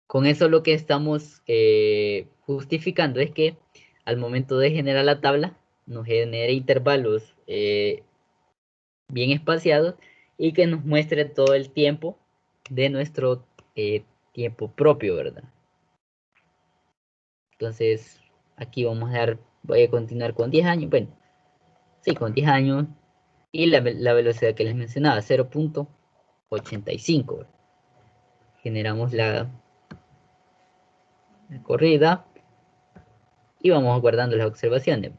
Con eso lo que estamos justificando es que al momento de generar la tabla nos genere intervalos bien espaciados y que nos muestre todo el tiempo de nuestro tiempo propio, ¿verdad? Entonces aquí voy a continuar con 10 años, bueno, sí, con 10 años y la velocidad que les mencionaba, 0.85, ¿verdad? Generamos la corrida y vamos guardando las observaciones.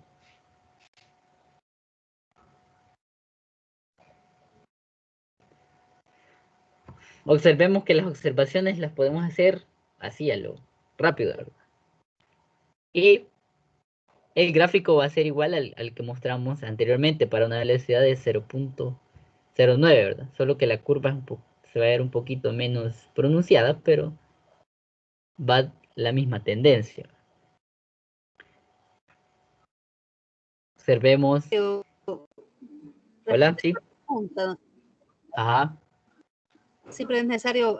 Observemos que las observaciones las podemos hacer así a lo rápido, ¿verdad? Y el gráfico va a ser igual al que mostramos anteriormente para una velocidad de 0.09, ¿verdad? Solo que la curva se va a ver un poquito menos pronunciada, pero va la misma tendencia. Observemos. Yo Hola, sí. pregunta, Ajá. siempre es necesario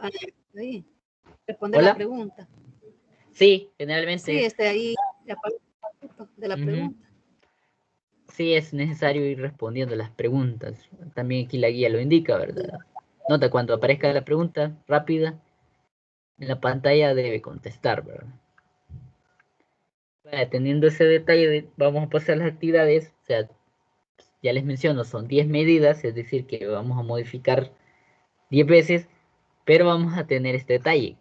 responder la Hola. pregunta. Sí, generalmente Sí, es. ahí aparece de la Ujú. pregunta. Sí, es necesario ir respondiendo las preguntas. También aquí la guía lo indica, ¿verdad? Nota cuando aparezca la pregunta rápida en la pantalla debe contestar, ¿verdad? Bueno, teniendo ese detalle, vamos a pasar a las actividades. O sea, ya les menciono, son 10 medidas, es decir, que vamos a modificar 10 veces, pero vamos a tener este detalle.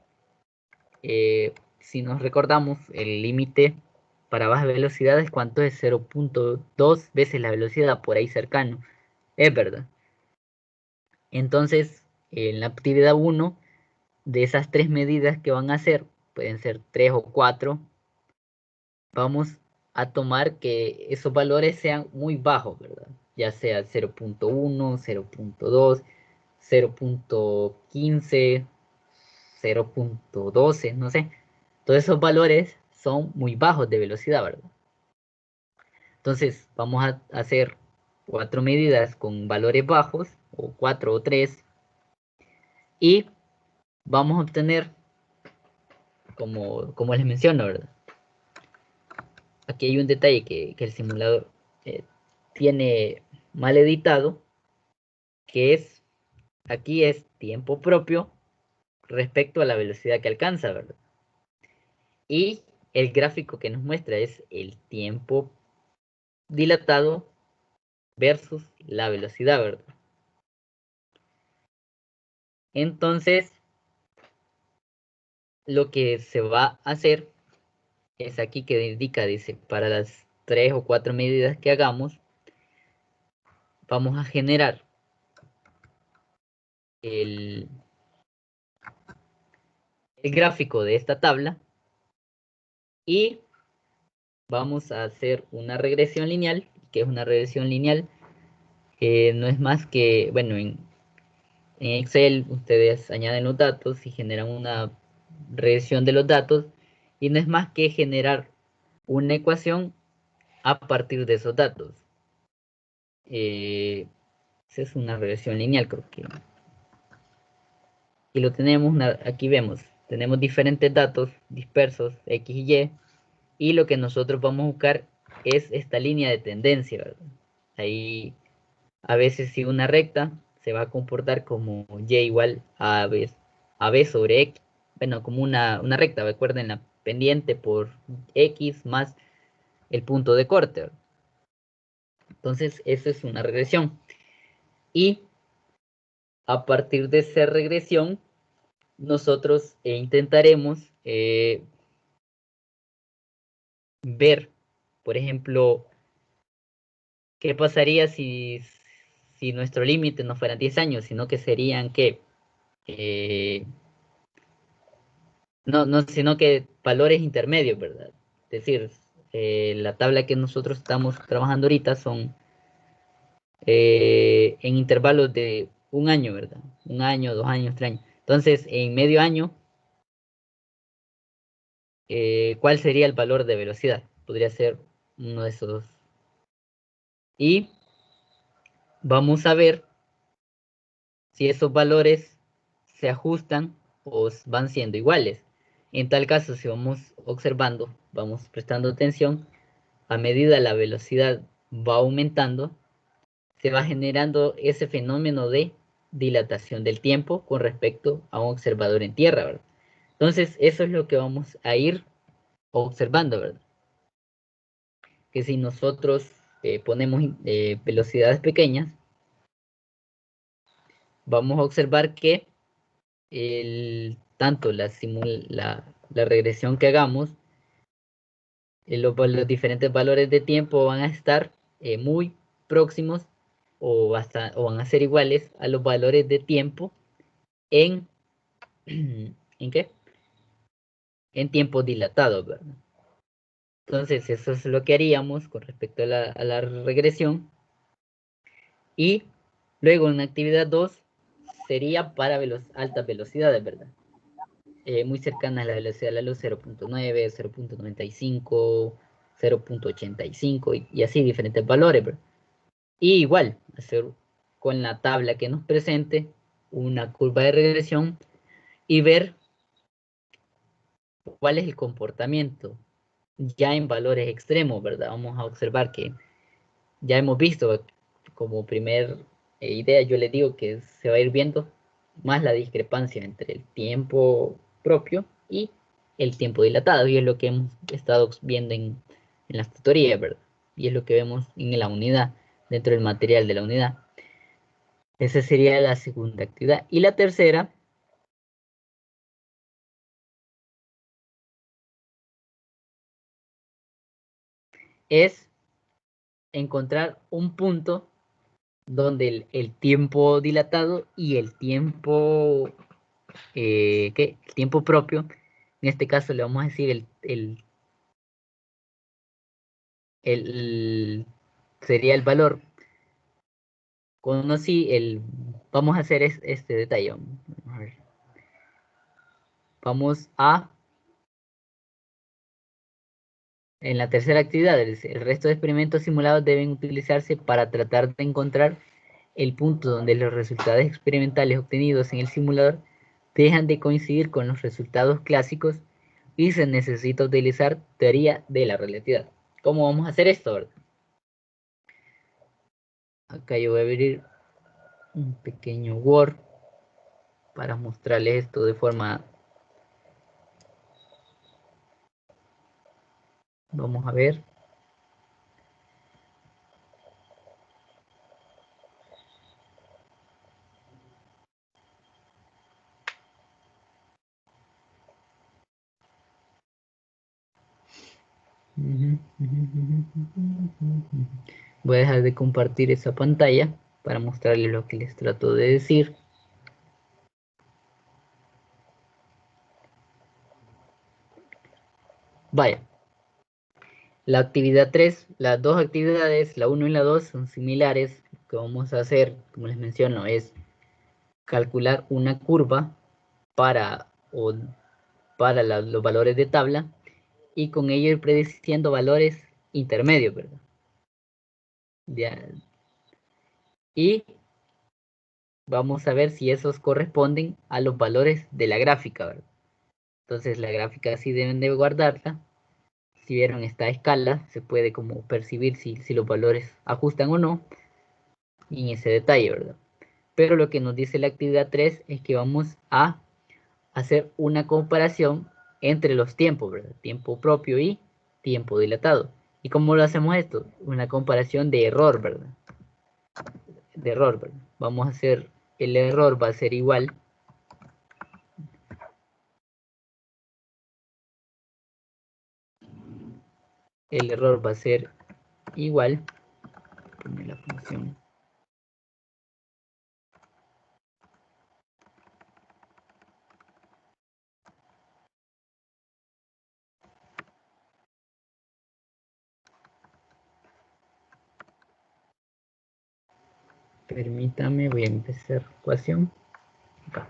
Si nos recordamos, el límite para bajas velocidades, ¿cuánto es? 0.2 veces la velocidad, por ahí cercano. Es verdad. Entonces, en la actividad 1, de esas 3 medidas que van a hacer, pueden ser 3 o 4, vamos a tomar que esos valores sean muy bajos, ¿verdad? Ya sea 0.1, 0.2, 0.15, 0.12, no sé. Todos esos valores son muy bajos de velocidad, ¿verdad? Entonces vamos a hacer 4 medidas con valores bajos, o 4 o 3, y vamos a obtener, como les menciono, ¿verdad? Aquí hay un detalle que el simulador eh, tiene mal editado, que es, aquí es tiempo propio respecto a la velocidad que alcanza, ¿verdad? Y el gráfico que nos muestra es el tiempo dilatado versus la velocidad, ¿verdad? Entonces, lo que se va a hacer es aquí que indica, dice, para las 3 o 4 medidas que hagamos, vamos a generar el gráfico de esta tabla y vamos a hacer una regresión lineal, que es una regresión lineal, no es más que, bueno, en Excel ustedes añaden los datos y generan una regresión de los datos y no es más que generar una ecuación a partir de esos datos. Esa es una regresión lineal, creo que. Y lo tenemos, aquí vemos, tenemos diferentes datos dispersos, X y Y lo que nosotros vamos a buscar es esta línea de tendencia, ¿verdad? Ahí, a veces si una recta se va a comportar como Y igual a B sobre X, bueno, como una recta, recuerden la pendiente por X más el punto de corte, ¿verdad? Entonces, eso es una regresión. Y a partir de esa regresión, nosotros intentaremos ver, por ejemplo, qué pasaría si nuestro límite no fueran 10 años, sino que serían que, no, sino que valores intermedios, ¿verdad? Es decir, la tabla que nosotros estamos trabajando ahorita son en intervalos de un año, ¿verdad? Un año, 2 años, 3 años. Entonces, en medio año, ¿cuál sería el valor de velocidad? Podría ser uno de esos. Y vamos a ver si esos valores se ajustan o van siendo iguales. En tal caso, si vamos observando, vamos prestando atención, a medida la velocidad va aumentando, se va generando ese fenómeno de dilatación del tiempo con respecto a un observador en tierra, ¿verdad? Entonces, eso es lo que vamos a ir observando, ¿verdad? Que si nosotros ponemos velocidades pequeñas, vamos a observar que tanto la regresión que hagamos, los diferentes valores de tiempo van a estar muy próximos o van a ser iguales a los valores de tiempo en, ¿en qué? En tiempos dilatados, ¿verdad? Entonces, eso es lo que haríamos con respecto a la regresión. Y luego en actividad 2 sería para altas velocidades, ¿verdad? Muy cercana a la velocidad de la luz, 0.9, 0.95, 0.85 y así diferentes valores, ¿verdad? Y igual, hacer con la tabla que nos presente una curva de regresión y ver cuál es el comportamiento ya en valores extremos, ¿verdad? Vamos a observar que ya hemos visto como primer idea, yo les digo que se va a ir viendo más la discrepancia entre el tiempo propio y el tiempo dilatado, y es lo que hemos estado viendo en las tutorías, ¿verdad? Y es lo que vemos en la unidad, dentro del material de la unidad. Esa sería la segunda actividad. Y la tercera es encontrar un punto donde el tiempo dilatado y el tiempo, ¿qué? El tiempo propio, en este caso le vamos a decir sería el valor. Vamos a hacer este detalle. A ver. Vamos a, en la tercera actividad, el resto de experimentos simulados deben utilizarse para tratar de encontrar el punto donde los resultados experimentales obtenidos en el simulador dejan de coincidir con los resultados clásicos y se necesita utilizar teoría de la relatividad. ¿Cómo vamos a hacer esto, verdad? Acá yo voy a abrir un pequeño Word para mostrarles esto de forma Vamos a ver. Voy a dejar de compartir esa pantalla para mostrarles lo que les trato de decir. Vaya. La actividad 3, las dos actividades, la 1 y la 2, son similares. Lo que vamos a hacer, como les menciono, es calcular una curva para los valores de tabla y con ello ir prediciendo valores intermedios, ¿verdad? Ya. Y vamos a ver si esos corresponden a los valores de la gráfica, ¿verdad? Entonces la gráfica sí deben de guardarla. Si vieron esta escala, se puede como percibir si los valores ajustan o no en ese detalle, ¿verdad? Pero lo que nos dice la actividad 3 es que vamos a hacer una comparación entre los tiempos, ¿verdad? Tiempo propio y tiempo dilatado. ¿Y cómo lo hacemos esto? Una comparación de error, ¿verdad? De error, ¿verdad? Vamos a hacer, el error va a ser igual poner la función permítame, voy a empezar ecuación. Acá.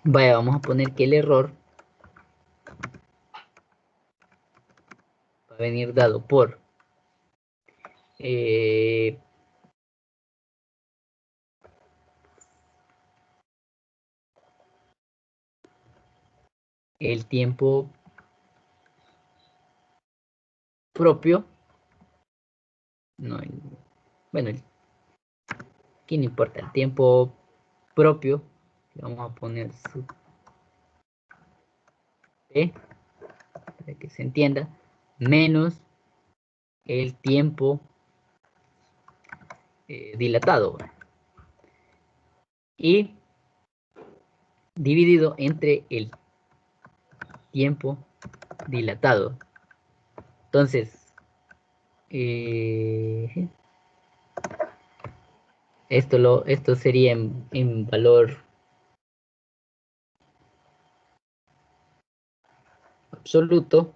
Vaya, vamos a poner que el error va a venir dado por el tiempo propio, no, bueno, aquí no importa, el tiempo propio, vamos a poner su T, para que se entienda, menos el tiempo dilatado, y dividido entre el tiempo dilatado. Entonces, esto sería en valor absoluto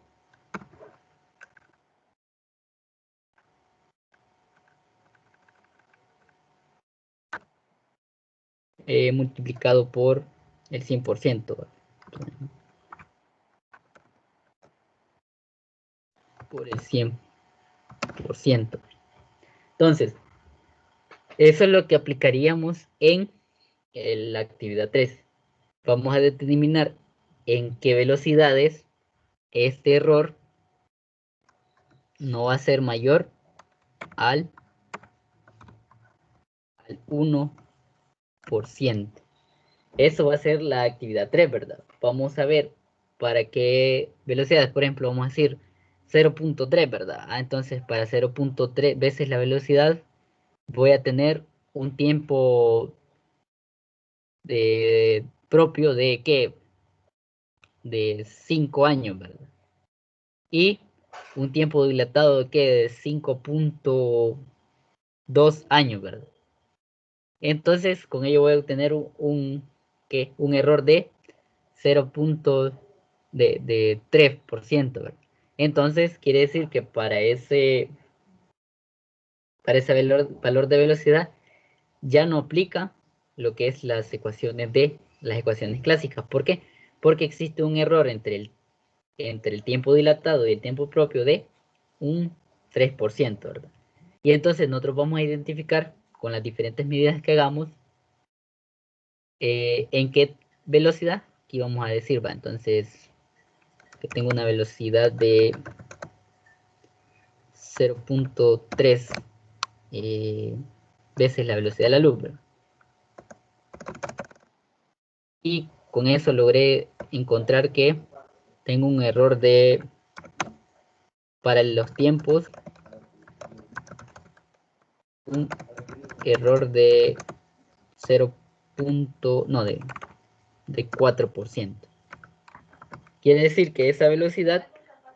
multiplicado por el 100%, por el 100%. Entonces, eso es lo que aplicaríamos en la actividad 3. Vamos a determinar en qué velocidades este error no va a ser mayor al 1%. Eso va a ser la actividad 3, ¿verdad? Vamos a ver para qué velocidades. Por ejemplo, vamos a decir 0.3, ¿verdad? Entonces, para 0.3 veces la velocidad, voy a tener un tiempo propio de ¿qué? De 5 años, ¿verdad? Y un tiempo dilatado de ¿qué? De 5.2 años, ¿verdad? Entonces, con ello voy a obtener un error de 0.3%, ¿verdad? Entonces, quiere decir que para ese valor de velocidad ya no aplica lo que es las ecuaciones clásicas. ¿Por qué? Porque existe un error entre el tiempo dilatado y el tiempo propio de un 3%, ¿verdad? Y entonces nosotros vamos a identificar con las diferentes medidas que hagamos en qué velocidad aquí vamos a decir, va, entonces que tengo una velocidad de 0.3 veces la velocidad de la luz, ¿verdad? Y con eso logré encontrar que tengo un error de para los tiempos, un error de 0. No, de 4%. Quiere decir que esa velocidad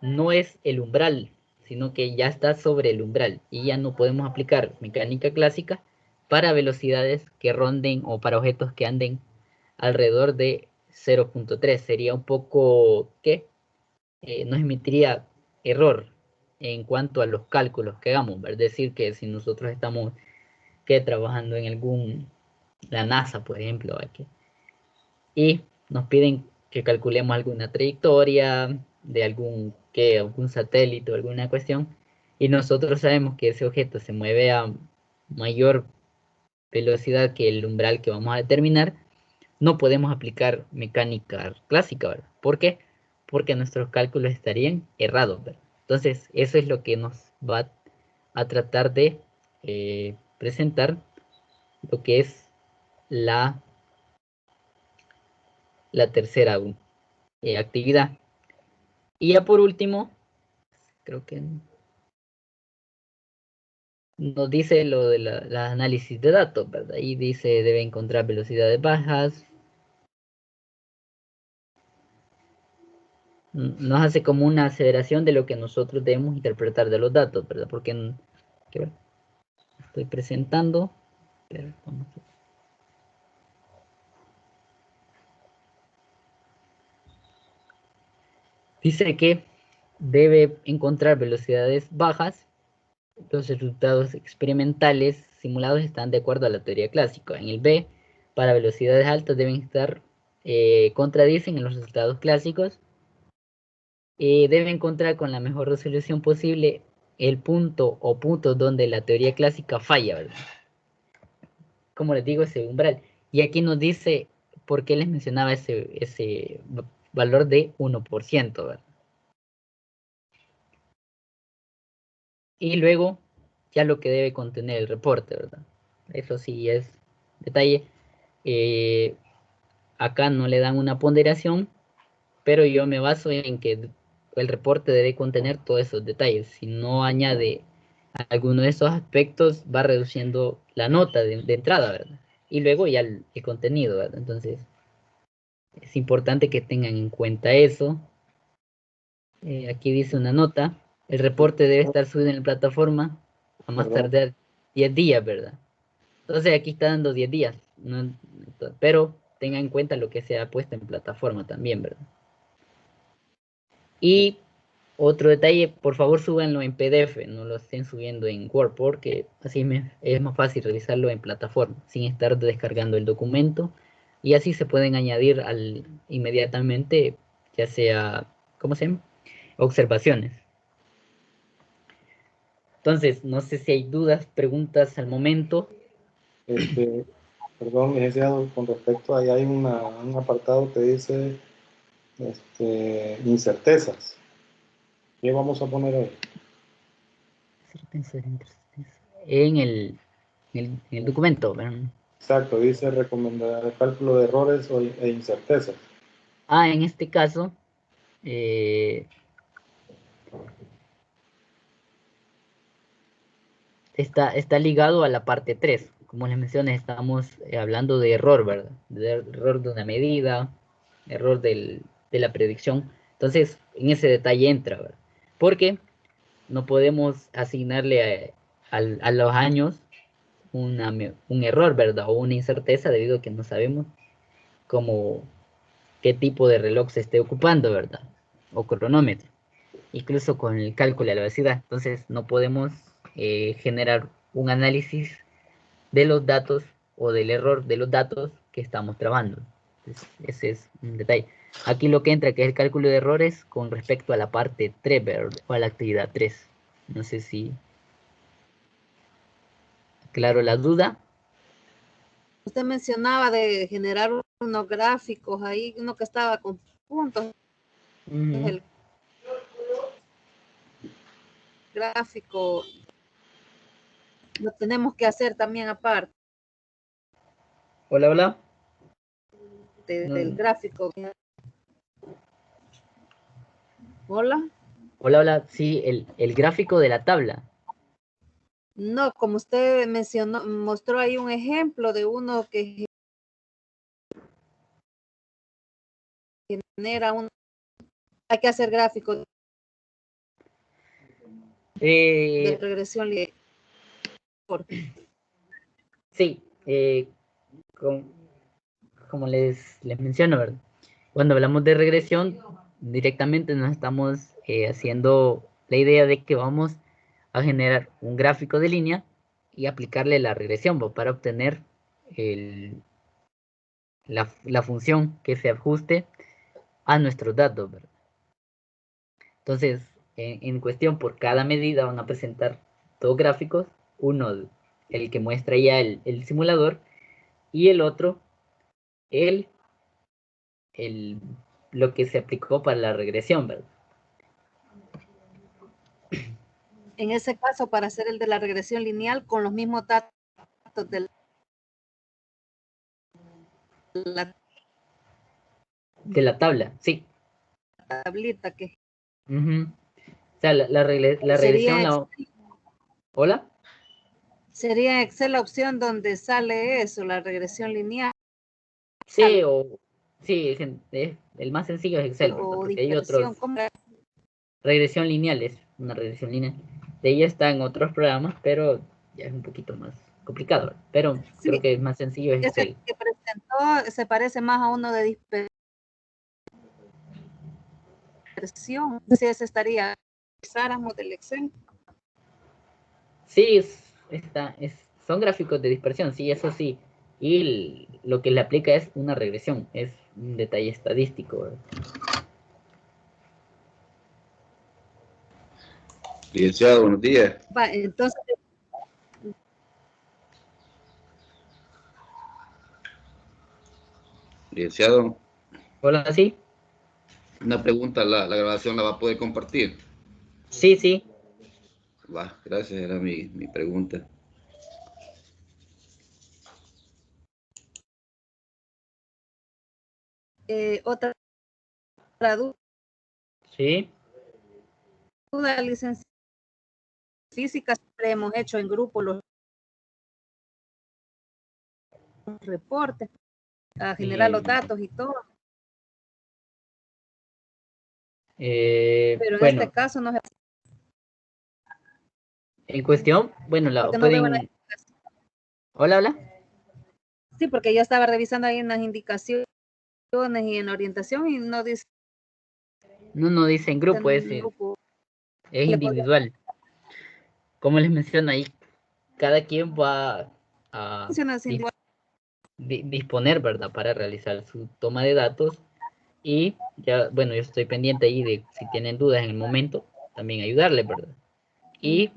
no es el umbral, sino que ya está sobre el umbral y ya no podemos aplicar mecánica clásica para velocidades que ronden o para objetos que anden alrededor de 0.3. Sería un poco que nos emitiría error en cuanto a los cálculos que hagamos. Es decir, que si nosotros estamos trabajando en la NASA, por ejemplo, aquí, y nos piden que calculemos alguna trayectoria de algún satélite o alguna cuestión, y nosotros sabemos que ese objeto se mueve a mayor velocidad que el umbral que vamos a determinar, no podemos aplicar mecánica clásica, ¿verdad? ¿Por qué? Porque nuestros cálculos estarían errados, ¿verdad? Entonces, eso es lo que nos va a tratar de presentar lo que es la tercera actividad. Y ya por último, creo que nos dice lo de la análisis de datos, ¿verdad? Y dice debe encontrar velocidades bajas. Nos hace como una aceleración de lo que nosotros debemos interpretar de los datos, ¿verdad? Porque estoy presentando, pero dice que debe encontrar velocidades bajas. Los resultados experimentales simulados están de acuerdo a la teoría clásica. En el B, para velocidades altas deben estar, contradicen en los resultados clásicos. Debe encontrar con la mejor resolución posible el punto o puntos donde la teoría clásica falla, ¿verdad? Como les digo, ese umbral. Y aquí nos dice por qué les mencionaba ese valor de 1%, ¿verdad? Y luego, ya lo que debe contener el reporte, ¿verdad? Eso sí es detalle. Acá no le dan una ponderación, pero yo me baso en que el reporte debe contener todos esos detalles. Si no añade alguno de esos aspectos, va reduciendo la nota de entrada, ¿verdad? Y luego ya el contenido, ¿verdad? Entonces, es importante que tengan en cuenta eso. Aquí dice una nota. El reporte debe estar subido en la plataforma a más tardar 10 días, ¿verdad? Entonces aquí está dando 10 días, ¿no? Pero tengan en cuenta lo que se ha puesto en plataforma también, ¿verdad? Y otro detalle, por favor súbanlo en PDF, no lo estén subiendo en Word, porque así es más fácil revisarlo en plataforma, sin estar descargando el documento, y así se pueden añadir inmediatamente, ya sea, ¿cómo se llama? Observaciones. Entonces, no sé si hay dudas, preguntas al momento. Perdón, licenciado, con respecto, ahí hay un apartado que dice incertezas. ¿Qué vamos a poner ahí? En el documento, ¿verdad? Exacto, dice recomendar el cálculo de errores e incertezas. En este caso, está ligado a la parte 3. Como les mencioné, estamos hablando de error, ¿verdad? De error de una medida, error de la predicción. Entonces, en ese detalle entra, ¿verdad? Porque no podemos asignarle a los años un error, ¿verdad? O una incerteza debido a que no sabemos qué tipo de reloj se esté ocupando, ¿verdad? O cronómetro. Incluso con el cálculo de la velocidad. Entonces, no podemos generar un análisis de los datos o del error de los datos que estamos trabajando. Entonces, ese es un detalle. Aquí lo que entra, que es el cálculo de errores con respecto a la parte 3, ¿verdad? O a la actividad 3. No sé si aclaro la duda. Usted mencionaba de generar unos gráficos ahí, uno que estaba con puntos. El gráfico lo tenemos que hacer también aparte Hola, hola. del gráfico. Hola. Hola, hola, sí, el gráfico de la tabla. No, como usted mencionó, mostró ahí un ejemplo de uno que genera un, hay que hacer gráficos de Eh, regresión lineal. sí, como les menciono, ¿verdad? Cuando hablamos de regresión, directamente nos estamos haciendo la idea de que vamos a generar un gráfico de línea y aplicarle la regresión, ¿va? Para obtener la función que se ajuste a nuestros datos, ¿verdad? Entonces, en cuestión, por cada medida van a presentar dos gráficos, uno el que muestra ya el simulador y el otro el, el, lo que se aplicó para la regresión, ¿verdad? En ese caso, para hacer el de la regresión lineal con los mismos datos de la De la tabla, sí. tablita que Uh-huh. O sea, la regresión, sería, ¿Hola? sería Excel la opción donde sale eso, la regresión lineal Sí, sí, el más sencillo es Excel, ¿verdad? o Porque hay otros, dispersión. ¿Cómo? regresión lineal es una regresión lineal. De ella está en otros programas, pero ya es un poquito más complicado, ¿verdad? Pero creo Sí, que el más sencillo es ese Excel. que presentó se parece más a uno de dispersión. Si ese estaría, usáramos del Excel. Sí, son gráficos de dispersión, sí, eso sí. Y lo que le aplica es una regresión, es un detalle estadístico, ¿verdad? Licenciado, buenos días. Va, entonces, Licenciado, Hola, sí, una pregunta, la grabación la va a poder compartir. sí, sí. Va, gracias, era mi pregunta. otra Sí, duda, licenciada física, siempre hemos hecho en grupo los reportes, a generar los eh, datos y todo, pero en este bueno, caso no se, en cuestión, bueno, porque no veo la pueden, indicación. hola, hola, Sí, porque yo estaba revisando ahí en las indicaciones y en la orientación y no dice no dice en grupo, en grupo. es Le podría, individual. Como les menciono ahí, cada quien va a funciona así, disponer, ¿verdad? Para realizar su toma de datos y ya, bueno, yo estoy pendiente ahí de si tienen dudas en el momento, también ayudarles, ¿verdad? Y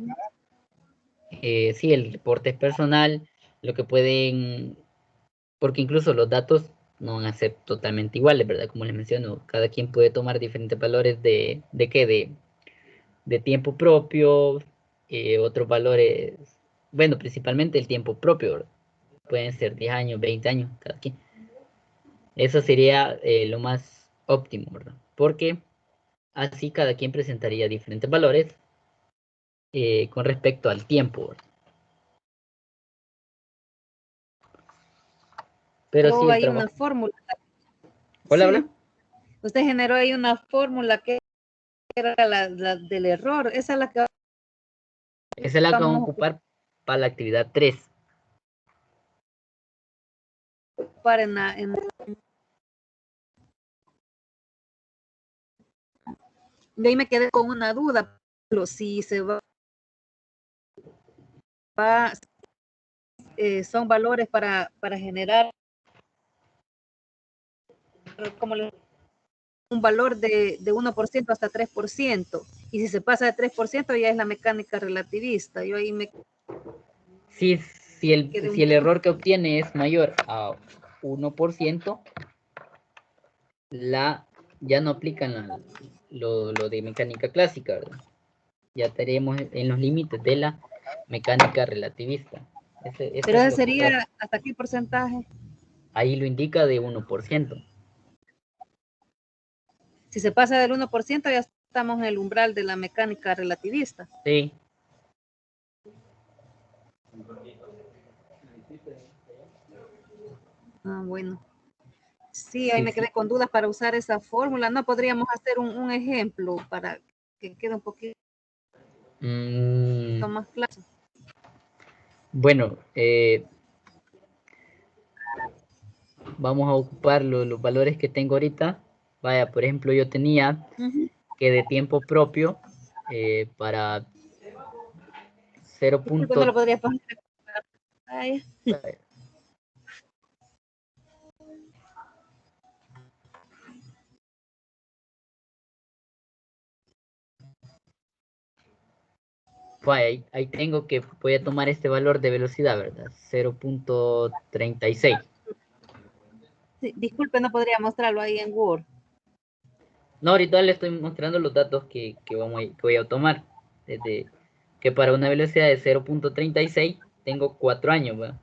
sí, el reporte es personal, lo que pueden, porque incluso los datos no van a ser totalmente iguales, ¿verdad? Como les menciono, cada quien puede tomar diferentes valores ¿de qué? De tiempo propio, otros valores, bueno, principalmente el tiempo propio, ¿verdad? Pueden ser 10 años, 20 años, cada quien. Eso sería lo más óptimo, ¿verdad? Porque así cada quien presentaría diferentes valores con respecto al tiempo, ¿verdad? Pero sí, generó el ahí trabajo. una fórmula. Hola, hola. Sí, usted generó ahí una fórmula que era la del error. Esa es la que Esa es la que vamos a vamos ocupar para la actividad 3. a ocupar de ahí me quedé con una duda. Pero si se va son valores para generar como un valor de 1% hasta 3%. Y si se pasa de 3% ya es la mecánica relativista. Yo ahí me quedé Si un el poco. error que obtiene es mayor a 1%, ya no aplican lo de mecánica clásica, ¿verdad? Ya estaríamos en los límites de la mecánica relativista. Eso Pero es ese lo que sería hasta qué porcentaje. ahí lo indica de 1%. Si se pasa del 1% ya estamos en el umbral de la mecánica relativista. Sí. Ah, bueno. Sí, ahí Sí, me quedé con dudas para usar esa fórmula. No podríamos hacer un ejemplo para que quede un poquito más claro. Bueno, vamos a ocupar los valores que tengo ahorita. Vaya, por ejemplo, yo tenía que de tiempo propio para 0. Disculpe, no lo podría poner. Ay. Vaya, ahí tengo que voy a tomar este valor de velocidad, ¿verdad? 0.36. Sí, disculpe, no podría mostrarlo ahí en Word. No, ahorita le estoy mostrando los datos que voy a tomar. Desde que para una velocidad de 0.36 tengo 4 años, ¿verdad?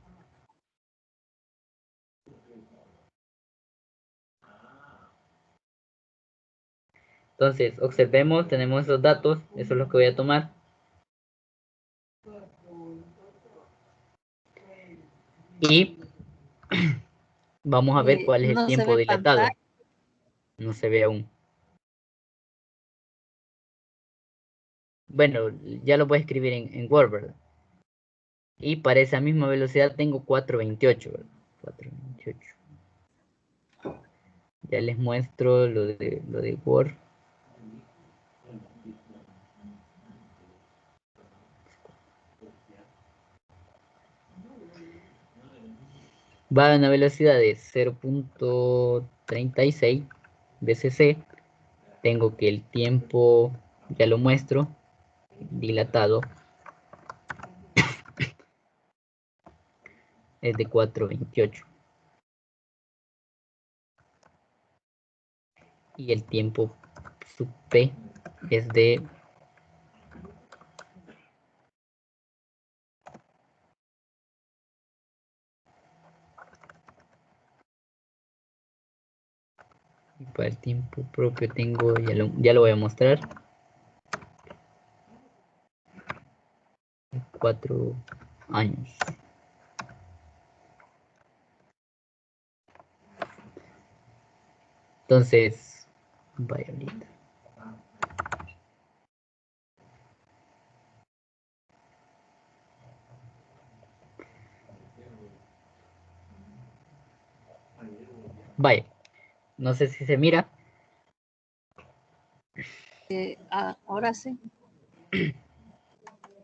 Entonces, observemos, tenemos esos datos, eso es lo que voy a tomar. Y vamos a ver cuál es el No se tiempo ve dilatado. pantalla. No se ve aún. Bueno, ya lo voy a escribir en Word, ¿verdad? Y para esa misma velocidad tengo 428, ¿verdad? 428. Ya les muestro lo de Word. Va a una velocidad de 0.36 bcc. Tengo que el tiempo, ya lo muestro, dilatado, es de 428. Y el tiempo sub P es de 4. Para el tiempo propio tengo, ya lo voy a mostrar, 4 años. Entonces, vaya ahorita. Vaya, no sé si se mira. Ahora sí.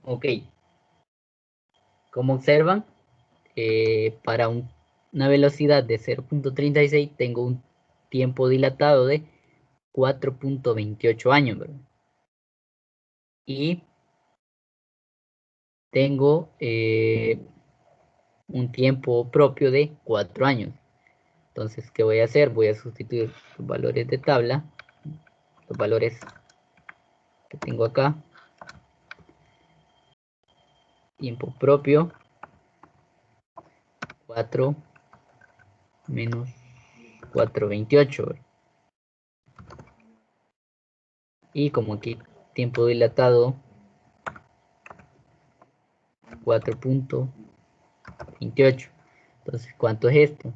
Ok. Como observan, para una velocidad de 0.36 tengo un tiempo dilatado de 4.28 años, ¿verdad? Y tengo un tiempo propio de 4 años. Entonces, ¿qué voy a hacer? Voy a sustituir los valores de tabla, los valores que tengo acá. Tiempo propio, 4 menos 4.28, ¿verdad? Y como aquí tiempo dilatado 4.28. Entonces, ¿cuánto es esto?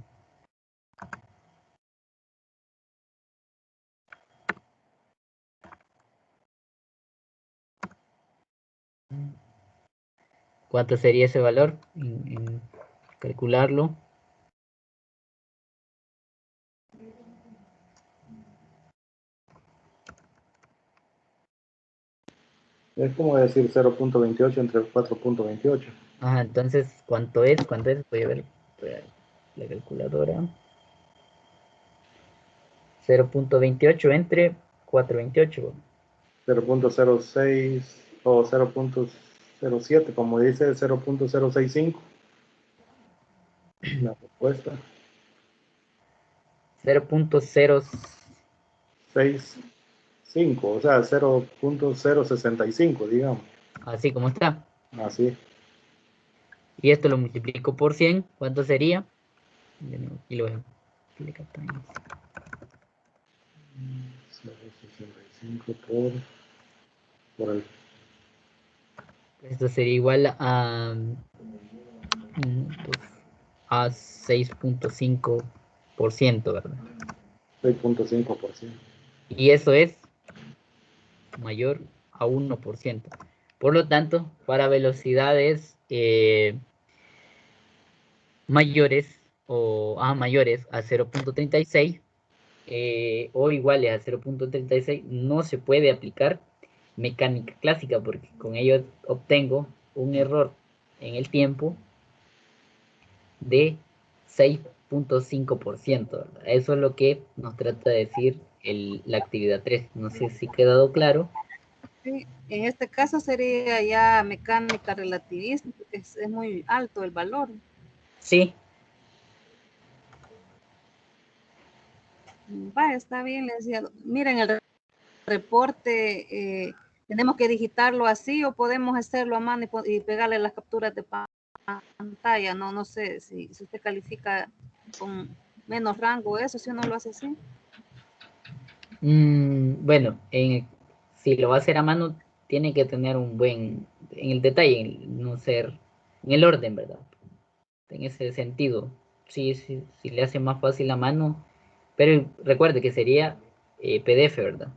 ¿Cuánto sería ese valor? En calcularlo. Es como decir 0.28 entre 4.28. Ajá, entonces, ¿cuánto es? ¿Cuánto es? Voy a ver la calculadora. 0.28 entre 4.28. 0.06 o 0.07, como dice 0.065. La respuesta. 65, o sea, 0.065, digamos. Así como está. Así. Y esto lo multiplico por 100. ¿Cuánto sería? De nuevo, aquí lo voy a multiplicar también. 0.65 por el... Esto sería igual pues, a 6.5%, ¿verdad? 6.5%. Y eso es mayor a 1%. Por lo tanto, para velocidades mayores mayores a 0.36 o iguales a 0.36 no se puede aplicar mecánica clásica porque con ello obtengo un error en el tiempo de 6.5%, ¿verdad? Eso es lo que nos trata de decir la actividad 3. No sé si ha quedado claro. Sí, en este caso sería ya mecánica relativista, porque es muy alto el valor. Sí. Vaya, está bien, licenciado. Miren, el reporte, ¿tenemos que digitarlo así o podemos hacerlo a mano y pegarle las capturas de pantalla? No sé si usted califica con menos rango eso, si uno lo hace así. Bueno, si lo va a hacer a mano, tiene que tener un buen, en el detalle, no ser, en el orden, ¿verdad? En ese sentido, sí, le hace más fácil a mano, pero recuerde que sería PDF, ¿verdad?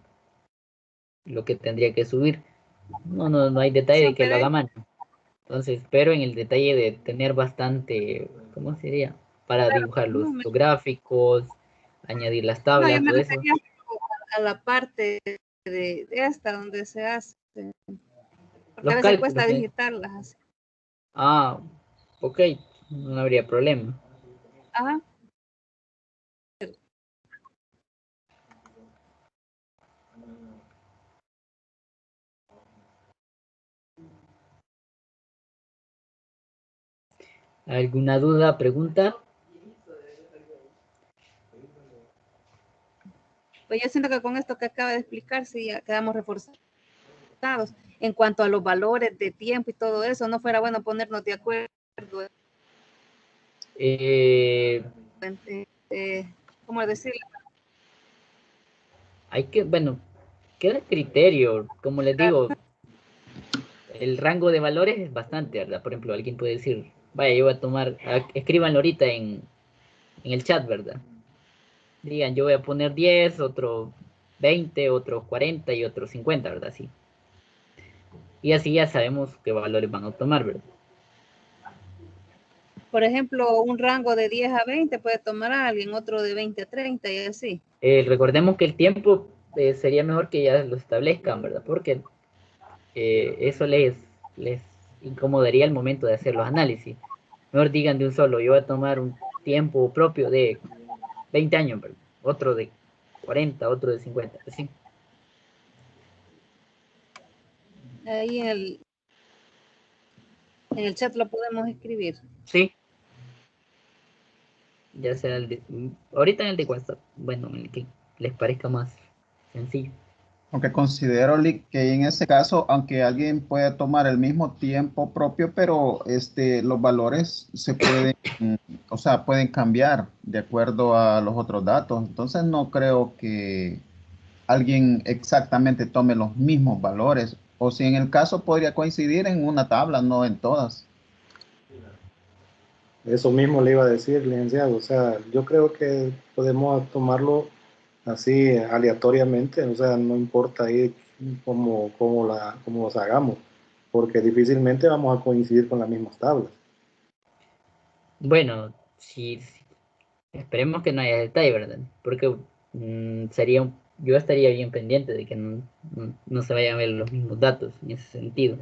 Lo que tendría que subir. No hay detalle Sí, de que lo haga a mano. Entonces, pero en el detalle de tener bastante, ¿cómo sería? Para dibujar no, los gráficos, añadir las tablas, yo me todo eso. refería a la parte de esta donde se hace, porque a Los veces cálculos. cuesta digitarlas así. Ok, no habría problema. Ajá. ¿Alguna duda, pregunta? Pues yo siento que con esto que acaba de explicar, sí, ya quedamos reforzados. En cuanto a los valores de tiempo y todo eso, no fuera bueno ponernos de acuerdo. Eh, ¿Cómo decirlo? bueno, queda criterio, como les digo, el rango de valores es bastante, ¿verdad? Por ejemplo, alguien puede decir, vaya, yo voy a tomar, escríbanlo ahorita en el chat, ¿verdad? Digan, yo voy a poner 10, otro 20, otro 40 y otro 50, ¿verdad? Sí. Y así ya sabemos qué valores van a tomar, ¿verdad? Por ejemplo, un rango de 10 a 20 puede tomar a alguien, otro de 20 a 30 y así. Recordemos que el tiempo sería mejor que ya lo establezcan, ¿verdad? Porque eso les incomodaría el momento de hacer los análisis. Mejor digan de un solo, yo voy a tomar un tiempo propio de 20 años, ¿verdad? Otro de 40, otro de 50, así. Ahí en el chat lo podemos escribir. Sí. Ya sea ahorita en el de WhatsApp, bueno, en el que les parezca más sencillo. Aunque considero que en ese caso, aunque alguien puede tomar el mismo tiempo propio, pero los valores se pueden, o sea, pueden cambiar de acuerdo a los otros datos. Entonces no creo que alguien exactamente tome los mismos valores, o si en el caso podría coincidir en una tabla, no en todas. Eso mismo le iba a decir, licenciado. O sea, yo creo que podemos tomarlo así aleatoriamente, o sea, no importa ahí cómo los hagamos, porque difícilmente vamos a coincidir con las mismas tablas. Bueno, si esperemos que no haya detalle, ¿verdad? Porque yo estaría bien pendiente de que no se vayan a ver los mismos datos en ese sentido.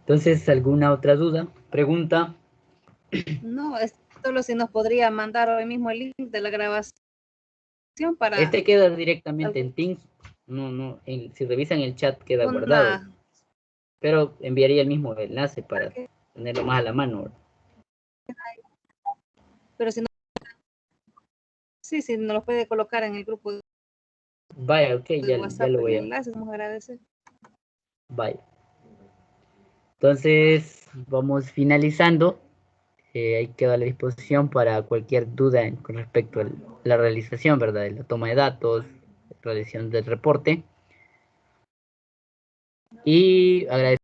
Entonces, ¿alguna otra duda? Pregunta. No, es solo si nos podría mandar hoy mismo el link de la grabación para Este queda directamente en Teams. Si revisan el chat queda guardado. una... Pero enviaría el mismo enlace para tenerlo más a la mano, ¿verdad? Pero si no, sí, nos lo puede colocar en el grupo Vaya, ok, El ya WhatsApp, lo el voy a... enlace, vamos a agradecer. Vaya. Entonces, vamos finalizando. Ahí queda a la disposición para cualquier duda con respecto a la realización, ¿verdad? De la toma de datos, realización del reporte. Y agradecemos